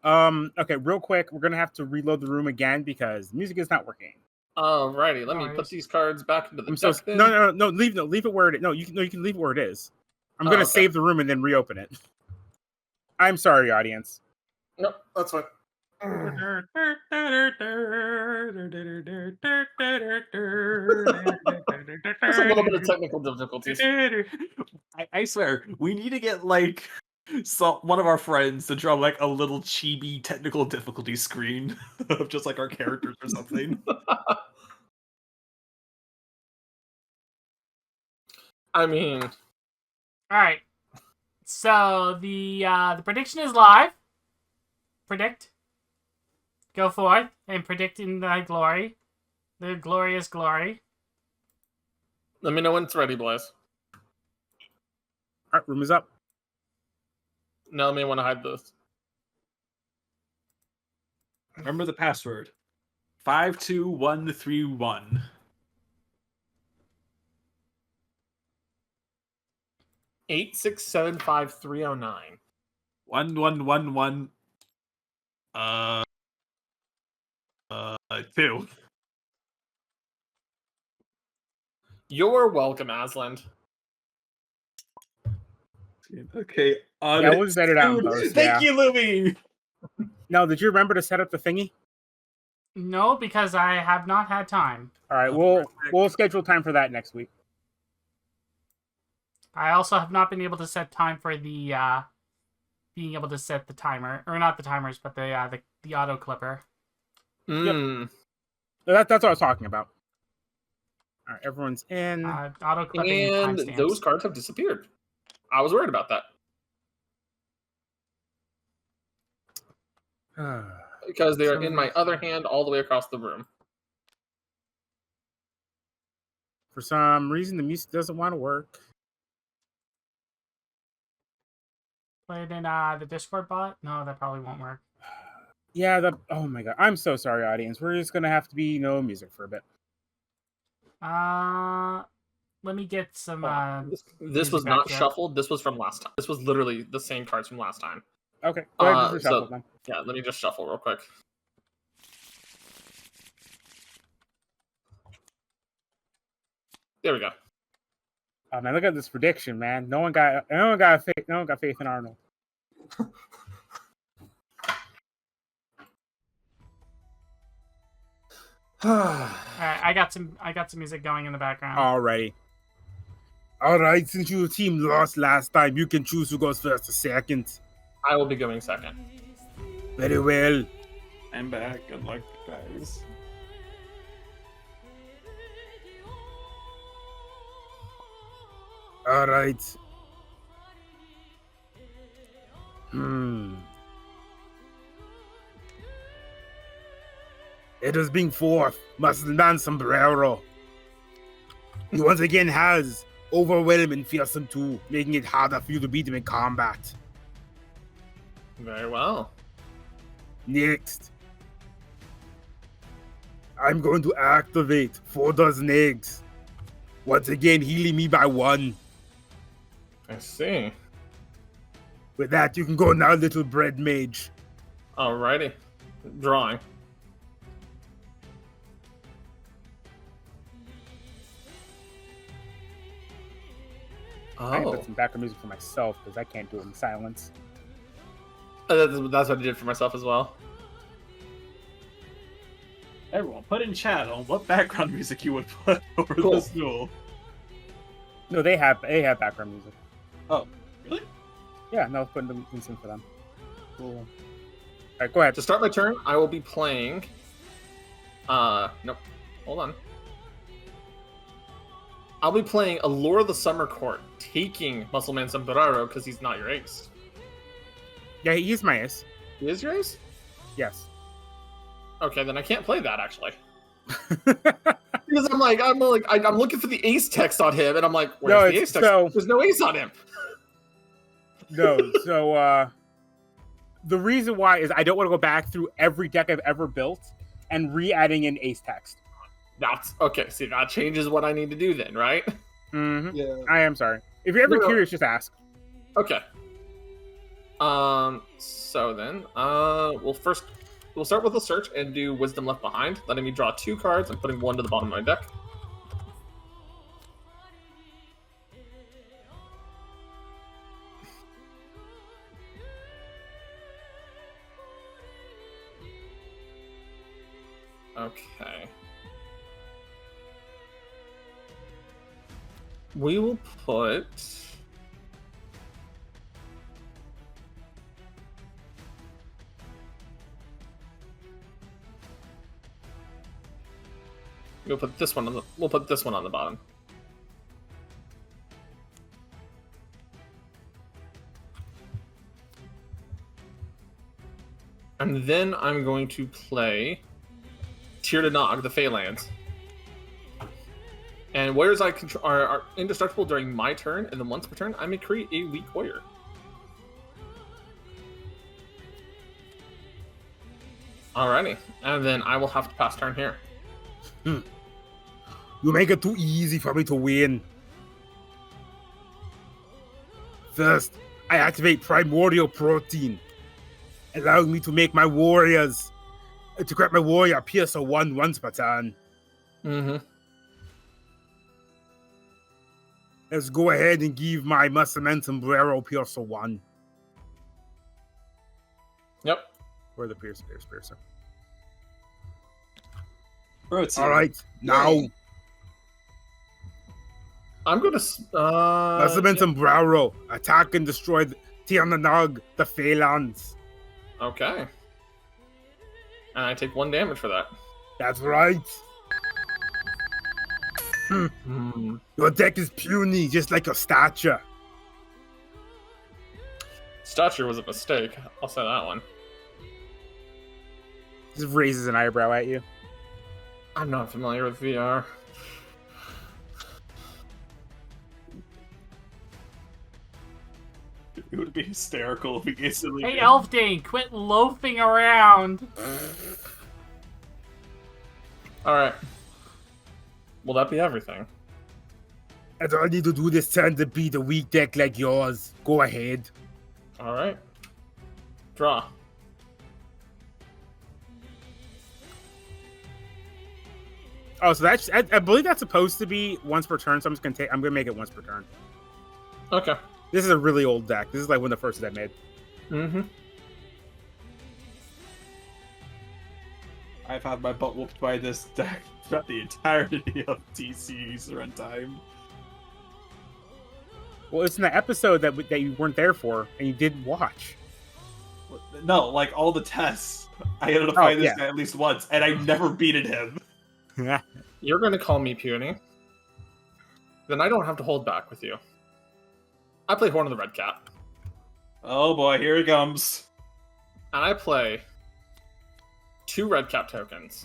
Okay, real quick, we're gonna have to reload the room again because the music is not working. Alrighty, let me Nice. put these cards back into the I'm so deck then. no. Leave it where it is. No, you can leave it where it is. I'm gonna okay. save the room and then reopen it. I'm sorry, audience. No, that's fine. There's a little bit of technical difficulties. I swear, we need to get like one of our friends to draw like a little chibi technical difficulty screen of just like our characters or something. I mean, All right. So the prediction is live. Predict. Go forth and predict in thy glory, the glorious glory. let me know when it's ready, Blaze. All right, room is up. Now I may want to hide this. Remember the password. 52131. 8675309. 1111. 2. You're welcome, Aslan. Okay. Yeah, we'll just edit out in post, Thank yeah. you, Louie. Now, did you remember to set up the thingy? No, because I have not had time. All right, we'll schedule time for that next week. I also have not been able to set time for the being able to set the timer, or not the timers, but the auto clipper. Mm. That's what I was talking about. All right, everyone's in. Auto clipping And timestamps. those cards have disappeared. I was worried about that. Because they are in my other hand all the way across the room. For some reason, the music doesn't want to work. Play it in the Discord bot? No, that probably won't work. Yeah, oh my god. I'm so sorry, audience. We're just gonna have to be no music for a bit. Let me get some this was music not back here. shuffled. This was from last time. This was literally the same cards from last time. Okay, go ahead and just so- reshuffle them. Yeah, let me just shuffle real quick. There we go. Oh man, look at this prediction, man. No one got faith in Arnold. Alright, I got some music going in the background. Alrighty. Alright, since your team lost last time, you can choose who goes first or second. I will be going second. Very well. I'm back. Good luck, guys. Alright. It is being fourth, Muscleman Sombrero. He once again has Overwhelm and Fearsome 2, making it harder for you to beat him in combat. Very well. Next, I'm going to activate 4 dozen eggs. Once again, healing me by 1. I see. With that, you can go now, little bread mage. Alrighty. Drawing. I can Oh. put some background music for myself because I can't do it in silence. That's what I did for myself as well. Everyone, put in chat on what background music you would put over Cool. this duel. No, they have background music. Oh, really? Yeah, no, putting them in for them. Cool. All right, go ahead. To start my turn, I will be playing. Nope. Hold on. I'll be playing Allure of the Summer Court, taking Muscleman Sombrero because he's not your ace. Yeah, he's my ace. He is your ace? Yes. Okay, then I can't play that actually. Because I'm looking for the ace text on him, and I'm like, where's the ace text? There's no ace on him. No, so the reason why is I don't want to go back through every deck I've ever built and re-adding in ace text. That's okay. See, that changes what I need to do then, right? Mm-hmm. Yeah. I am sorry. If you're ever No. curious, just ask. Okay. So then, we'll start with a search and do Wisdom Left Behind, letting me draw 2 cards and putting 1 to the bottom of my deck. Okay. We will put... We'll put this one on the bottom. And then I'm going to play Tear to Nog, the Phalanx. And warriors I control are indestructible during my turn, and then once per turn, I may create a weak warrior. Alrighty, and then I will have to pass turn here. You make it too easy for me to win. First, I activate Primordial Protein, allowing me to make my warriors To grab my warrior, pierce 1 once per turn. Mm-hmm. Let's go ahead and give my Muscleman Sombrero pierce 1. Yep. Where the piercer? There's piercer. Bro, it's All right, now Yay. I'm gonna. Muscleman Sombrero, attack and destroy Tiernanog, the Phalanx. Okay. And I take 1 damage for that. That's right. Your deck is puny, just like your stature. Stature was a mistake. I'll say that one. Just raises an eyebrow at you. I'm not familiar with VR. It would be hysterical if we instantly. Hey, Elfdane, quit loafing around. Alright. Will that be everything? I don't need to do this turn to beat a weak deck like yours. Go ahead. Alright. Draw. Oh, so that's I believe that's supposed to be once per turn. So I'm gonna make it once per turn. Okay. This is a really old deck. This is like one of the first that I made. Mm-hmm. I've had my butt whooped by this deck throughout the entirety of TC's runtime. Well, it's in the episode that you weren't there for and you didn't watch. No, like all the tests. I ended up fighting this yeah. guy at least once, and I never beaten him. You're gonna call me puny. Then I don't have to hold back with you. I play Horn of the Red Cap. Oh boy, here he comes. And I play 2 Red Cap tokens.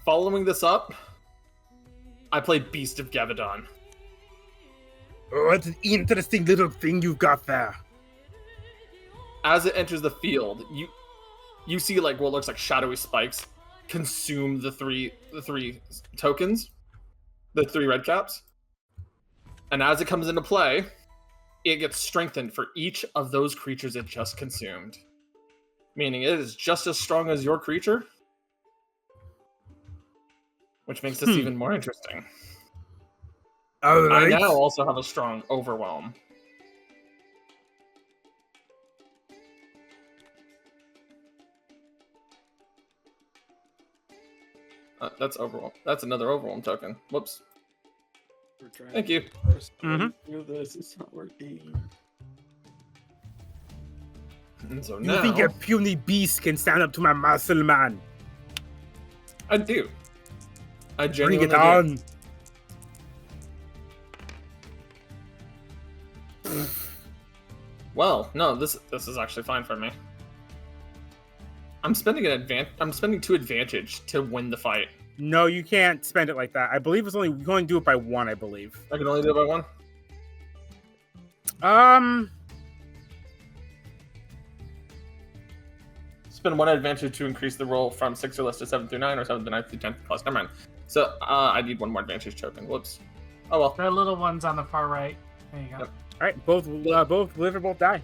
Following this up, I play Beast of Gavadon. Oh, it's an interesting little thing you've got there. As it enters the field, you see like what looks like shadowy spikes consume the three tokens, the 3 red caps. And as it comes into play, it gets strengthened for each of those creatures it just consumed. Meaning it is just as strong as your creature, which makes this even more interesting. All right. I now also have a strong Overwhelm. That's Overwhelm. That's another Overwhelm token. Whoops. Thank you. Through this, it's not working. And so You now, think a puny beast can stand up to my muscle man? I do. I Bring genuinely it do. on. Well, no, this is actually fine for me. I'm spending 2 advantage to win the fight. No, you can't spend it like that. I believe you can only do it by 1, I believe. I can only do it by 1. Spend 1 advantage to increase the roll from 6 or less to 7 through 9, or 7 to 9 through 10 plus. Never mind. So I need 1 more advantage token. Whoops. Oh well. The little ones on the far right. There you go. Yep. All right, both live or both die.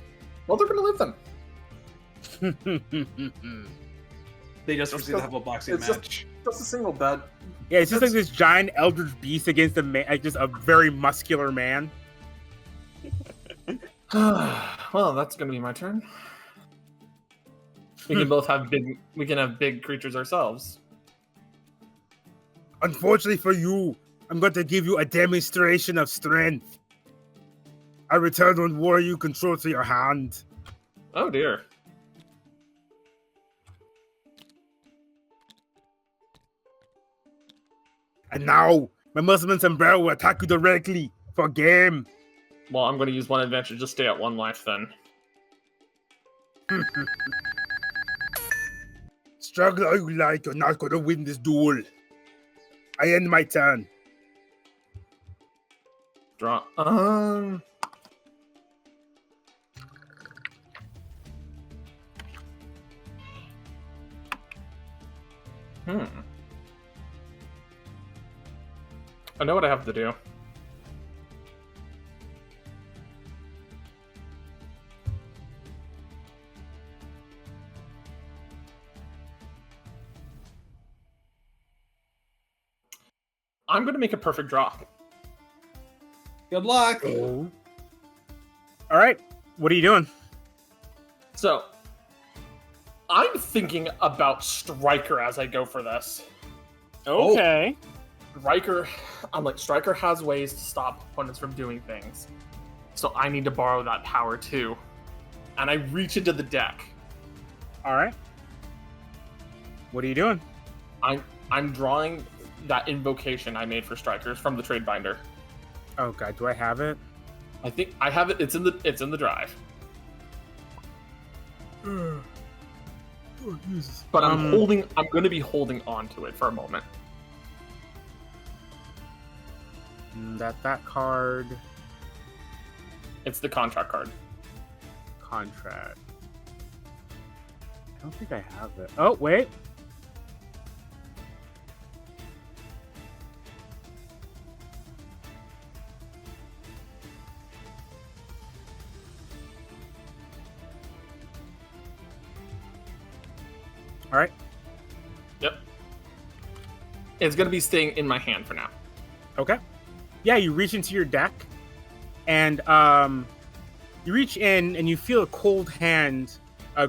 Well, they're gonna live then. They just It's received to have a boxing it's match. Just a single bet. Yeah, it's just like this giant eldritch beast against just a very muscular man. Well, that's gonna be my turn. We can both have big. We can have big creatures ourselves. Unfortunately for you, I'm going to give you a demonstration of strength. I return one warrior you control to your hand. Oh dear. And now, my Muscleman Sombrero will attack you directly for game. Well, I'm gonna use 1 advantage. Just stay at 1 life then. Struggle how you like, you're not going to win this duel. I end my turn. Draw. I know what I have to do. I'm going to make a perfect draw. Good luck. Oh. All right. What are you doing? So, I'm thinking about Striker as I go for this. Okay. Striker has ways to stop opponents from doing things. So I need to borrow that power too. And I reach into the deck. All right. What are you doing? I'm drawing that invocation I made for Strikers from the trade binder. Oh god, do I have it? I think I have it. It's in the drive. Oh, Jesus. But I'm going to be holding on to it for a moment. That card. It's the contract card. Contract. I don't think I have it. Oh, wait. All right. Yep. It's going to be staying in my hand for now. Okay. Yeah, you reach into your deck, and you reach in, and you feel a cold hand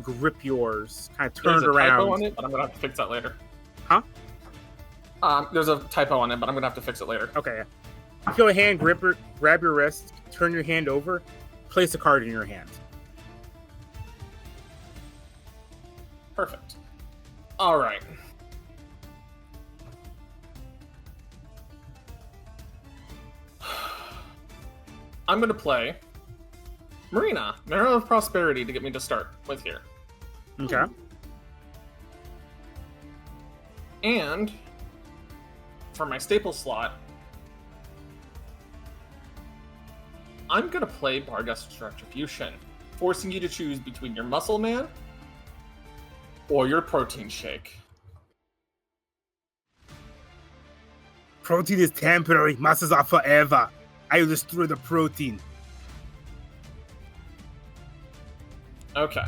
grip yours, kind of turn it around. There's a typo on it, but I'm going to have to fix that later. Huh? There's a typo on it, but I'm going to have to fix it later. Okay. You feel a hand grab your wrist, turn your hand over, place a card in your hand. Perfect. All right. I'm going to play Marina, Mirror of Prosperity, to get me to start with here. Okay. And for my staple slot, I'm going to play Barghest's Retribution, forcing you to choose between your Muscle Man or your Protein Shake. Protein is temporary, muscles are forever. I will destroy the protein. Okay.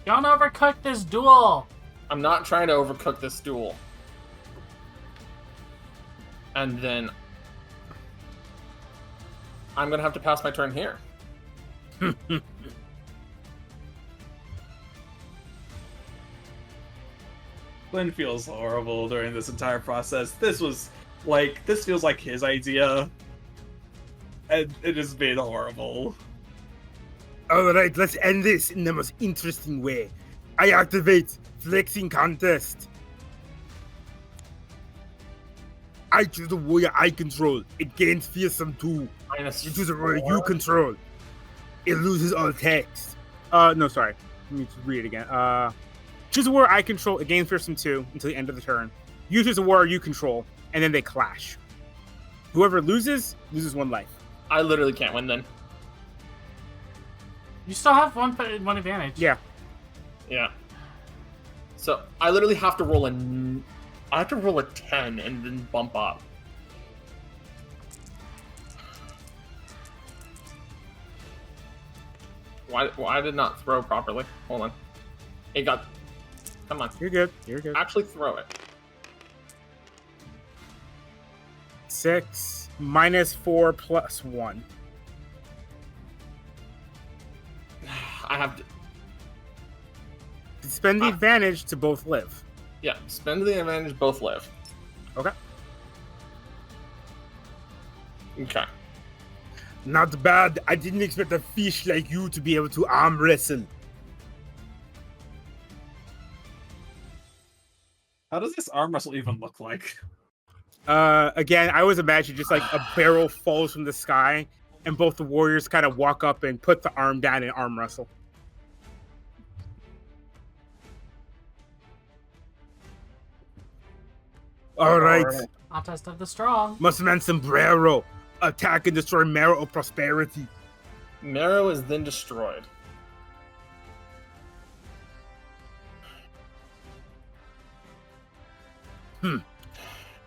Don't overcook this duel. I'm not trying to overcook this duel. And then I'm going to have to pass my turn here. Glenn feels horrible during this entire process. This feels like his idea. And it has been horrible. Alright, let's end this in the most interesting way. I activate Flexing Contest. I choose the warrior I control. It gains fearsome 2. -4. You choose the warrior you control. It loses all text. No, sorry. Let me just read it again. Choose a warrior I control. It gains fearsome 2 until the end of the turn. You choose a warrior you control, and then they clash. Whoever loses 1 life. I literally can't win then. You still have one advantage. Yeah. Yeah. So I literally have to roll I have to roll a 10 and then bump up. Why did it not throw properly? Hold on. It got... Come on. You're good. You're good. Actually throw it. 6 -4 + 1. I have to... Spend the advantage to both live. Yeah, spend the advantage, both live. Okay. Okay. Not bad. I didn't expect a fish like you to be able to arm wrestle. How does this arm wrestle even look like? Again, I was imagining just like a barrel falls from the sky, and both the warriors kind of walk up and put the arm down and arm wrestle. All right. Contest of the strong. Muscleman Sombrero. Attack and destroy Marrow of Prosperity. Marrow is then destroyed.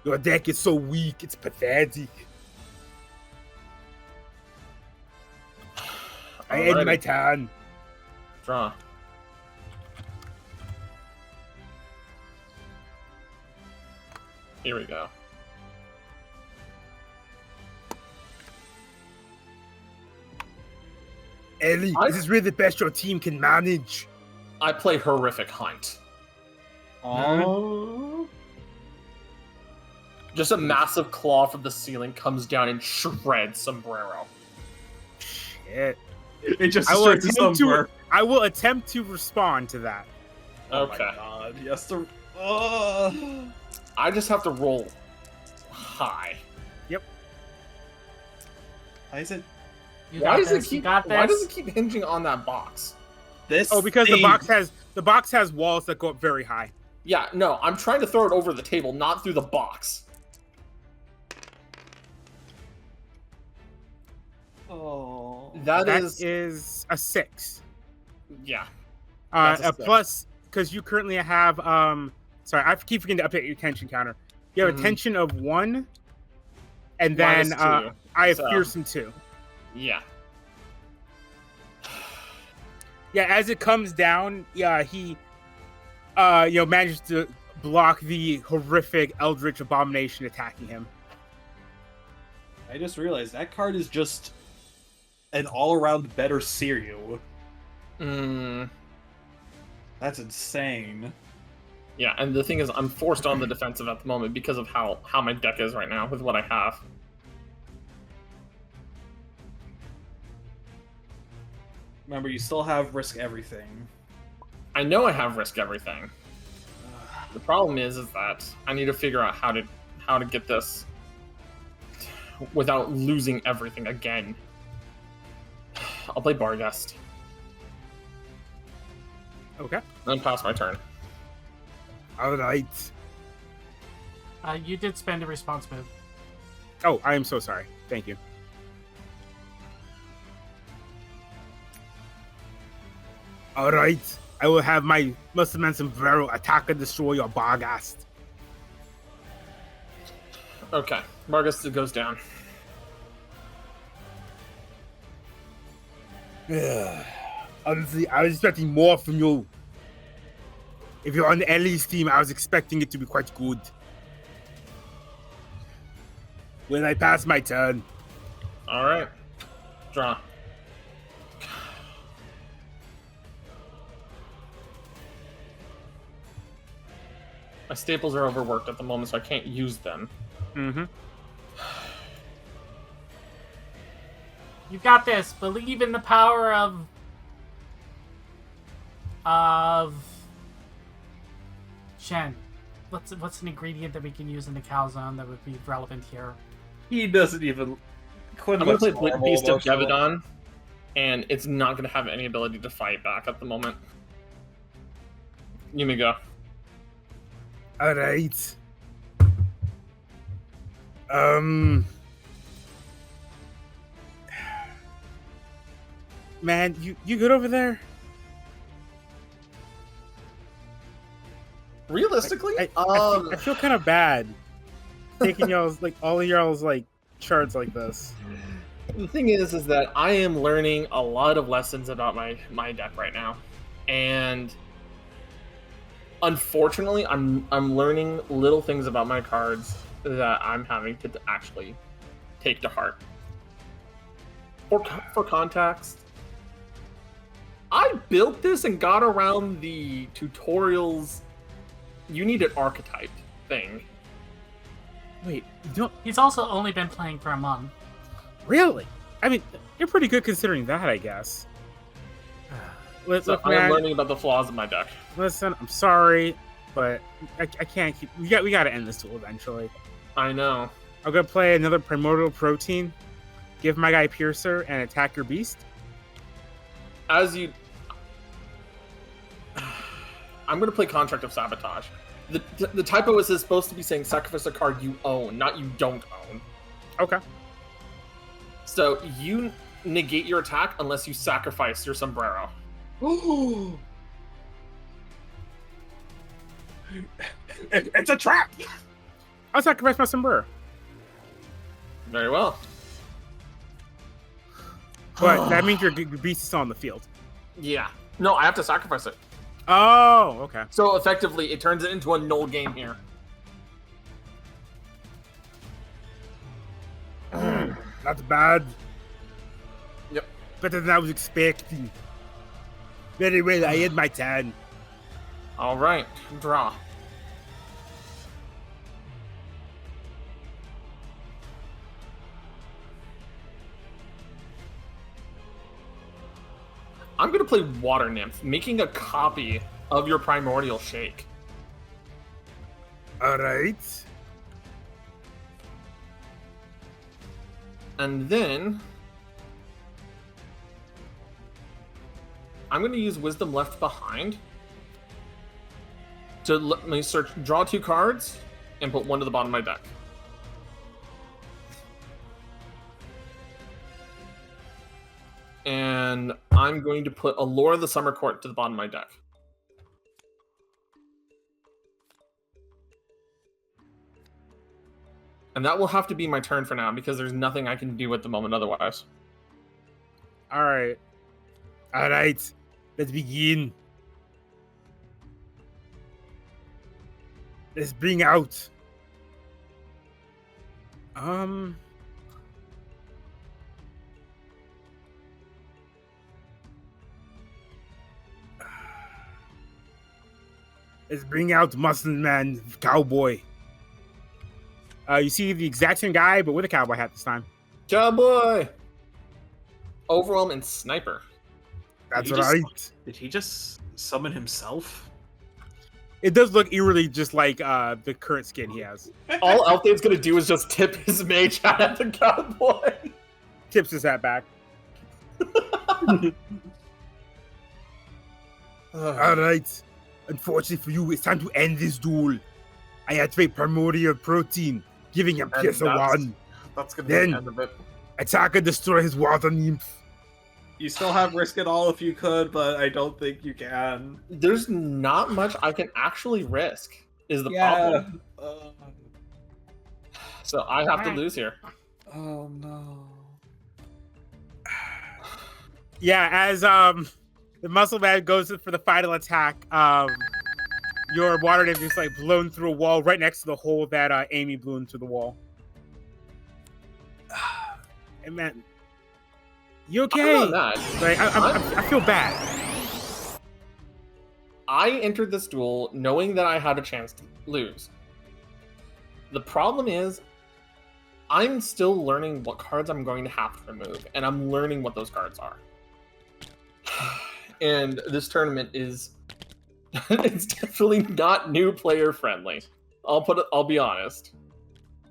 Your deck is so weak, it's pathetic. I end my turn. Draw. Here we go. Ellie, this is really the best your team can manage. I play Horrific Hunt. Oh. Just a massive claw from the ceiling comes down and shreds Sombrero. Shit. It just I will destroys the attempt to. somewhere. I will attempt to respond to that. Oh my Okay. god. Yes, the. I just have to roll high. Why is it? You Why got does this. it You keep? got this. Why does it keep hinging on that box? This? Oh, because thing- the box has walls that go up very high. Yeah, no, I'm trying to throw it over the table, not through the box. Oh. That That is, is a 6. yeah. A That's a 6. plus because you currently have sorry, I keep forgetting to update your tension counter. You have a Mhm. tension of 1, and then Minus 2, I have so- fearsome 2. Yeah. Yeah, as it comes down, yeah, he manages to block the horrific Eldritch Abomination attacking him. I just realized that card is just an all-around better Seiryu. That's insane. Yeah, and the thing is, I'm forced on the defensive at the moment because of how my deck is right now with what I have. Remember, you still have risk everything. I know I have risk everything. The problem is that I need to figure out how to get this without losing everything again. I'll play Barghest. Okay. Then pass my turn. All right. You did spend a response move. Oh, I am so sorry. Thank you. All right. I will have my Muscleman Sombrero attack and destroy your Barghast. Okay, Barghest goes down. Honestly, I was expecting more from you. If you're on the Ellie's team, I was expecting it to be quite good. When I pass my turn, All right, draw. My staples are overworked at the moment, so I can't use them. You got this. Believe in the power of Shen. What's an ingredient that we can use in the calzone that would be relevant here? He doesn't even. Quinn I'm gonna looks play normal, Beast of emotional. Gevidon, and it's not gonna have any ability to fight back at the moment. You may go. all right. Man, you good over there? Realistically, I feel kind of bad taking y'all's like all of y'all's like charts like this. the thing is that I am learning a lot of lessons about my deck right now, and unfortunately, I'm learning little things about my cards that I'm having to actually take to heart. For context, I built this and got around the tutorials. You need an archetype thing. Wait, you don't He's also only been playing for a month. really? I mean, you're pretty good considering that, I guess. Look, So I am man, learning about the flaws of my deck. listen, I'm sorry, but I can't keep. We got to end this duel eventually. I know. I'm gonna play another Primordial Protein, give my guy Piercer, and attack your beast. As you... I'm going to play Contract of Sabotage. The typo is supposed to be saying sacrifice a card you own, not you don't own. Okay. So you negate your attack unless you sacrifice your sombrero. It's a trap! I'll sacrifice my sombrero. Very well. But that means your beast is still on the field. Yeah. No, I have to sacrifice it. Oh, okay. So effectively, it turns it into a null game here. Not bad. Yep. Better than I was expecting. Very well, I had my turn. All right, draw. I'm going to play Water Nymph, making a copy of your Primordial Shake. Alright. And then I'm going to use Wisdom Left Behind to let me draw 2 cards and put 1 to the bottom of my deck. And I'm going to put Allure of the Summer Court to the bottom of my deck. And that will have to be my turn for now, because there's nothing I can do at the moment otherwise. Alright. Alright. Let's begin. Let's bring out... Let's bring out Muscle Man Cowboy. You see the exact same guy, but with a cowboy hat this time. Cowboy! Overwhelm and Sniper. That's Did he right. Did he just summon himself? It does look eerily just like the current skin he has. All Elthane's gonna do is just tip his mage hat at the cowboy. Tips his hat back. Alright. Unfortunately for you, it's time to end this duel. I activate Primordial Protein, giving him And Pierce that's- 1. That's gonna Then- be the end of it. Attack and destroy his water nymph. You still have Risk It All if you could, but I don't think you can. There's not much I can actually risk, is the problem. So I have to Alright. lose here. Oh no. Yeah, as the muscle man goes for the final attack, your water nymph is like blown through a wall right next to the hole that Amy blew into the wall. And man, you okay? Other than that, Like I feel bad. I entered this duel knowing that I had a chance to lose. The problem is, I'm still learning what cards I'm going to have to remove, and I'm learning what those cards are. And this tournament is it's definitely not new player friendly. I'll be honest.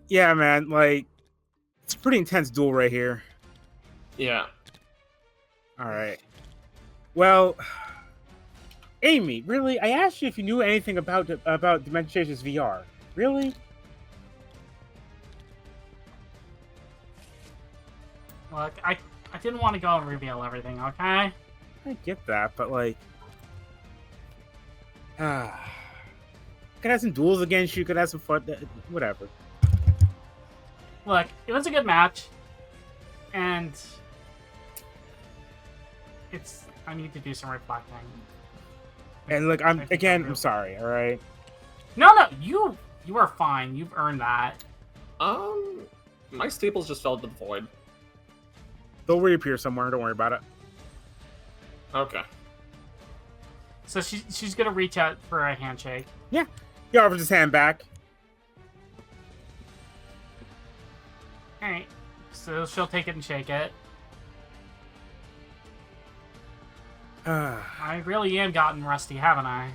Yeah, man, like it's a pretty intense duel right here. Yeah. All right. Well, Amy, really? I asked you if you knew anything about Dimension Chasers VR. Really? Look, I didn't want to go and reveal everything, okay? I get that, but like, could have some duels against you. Could have some fun. Whatever. Look, it was a good match, and I need to do some reflecting. And look, I'm sorry. All right. No, you are fine. You've earned that. My staples just fell to the void. They'll reappear somewhere. Don't worry about it. Okay. So she's gonna reach out for a handshake. Yeah. He offers his hand back. All right. So she'll take it and shake it. A I really am gotten rusty, haven't I?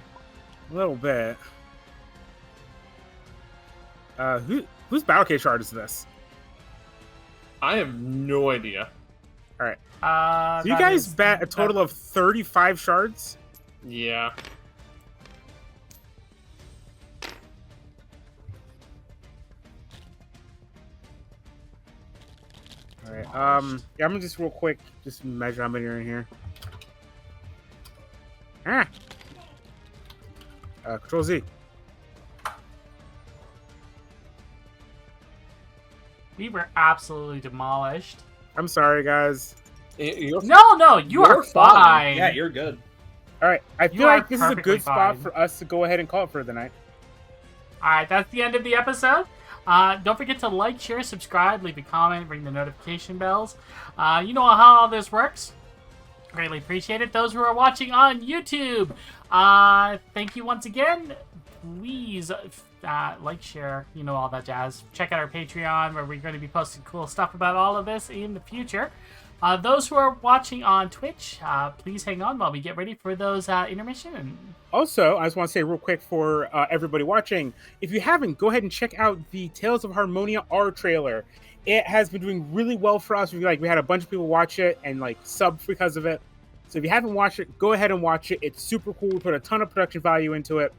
little bit. Whose battle case shard is this? I have no idea. All right. So you that guys is- bet a total of 35 shards. Yeah. All right. Yeah, I'm gonna just real quick just measure how many are in here. Control Z. We were absolutely demolished. I'm sorry, guys. You're No, you are You're fine. fine. Yeah, you're good. All right. I You feel are like this is a perfectly good spot fine. for us to go ahead and call it for the night. All right, that's the end of the episode. Don't forget to like, share, subscribe, leave a comment, ring the notification bells. You know how all this works. Greatly appreciate it. Those who are watching on YouTube, thank you once again. Please like, share, you know, all that jazz. Check out our Patreon, where we're going to be posting cool stuff about all of this in the future. Those who are watching on Twitch, please hang on while we get ready for those intermission. Also, I just want to say real quick for everybody watching, if you haven't, go ahead and check out the Tales of Harmonia R trailer. It has been doing really well for us. We had a bunch of people watch it and like sub because of it. So if you haven't watched it, go ahead and watch it. It's super cool. We put a ton of production value into it,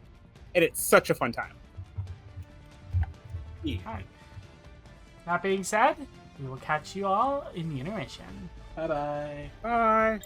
and it's such a fun time. All right. That being said, we will catch you all in the intermission. Bye-bye. Bye.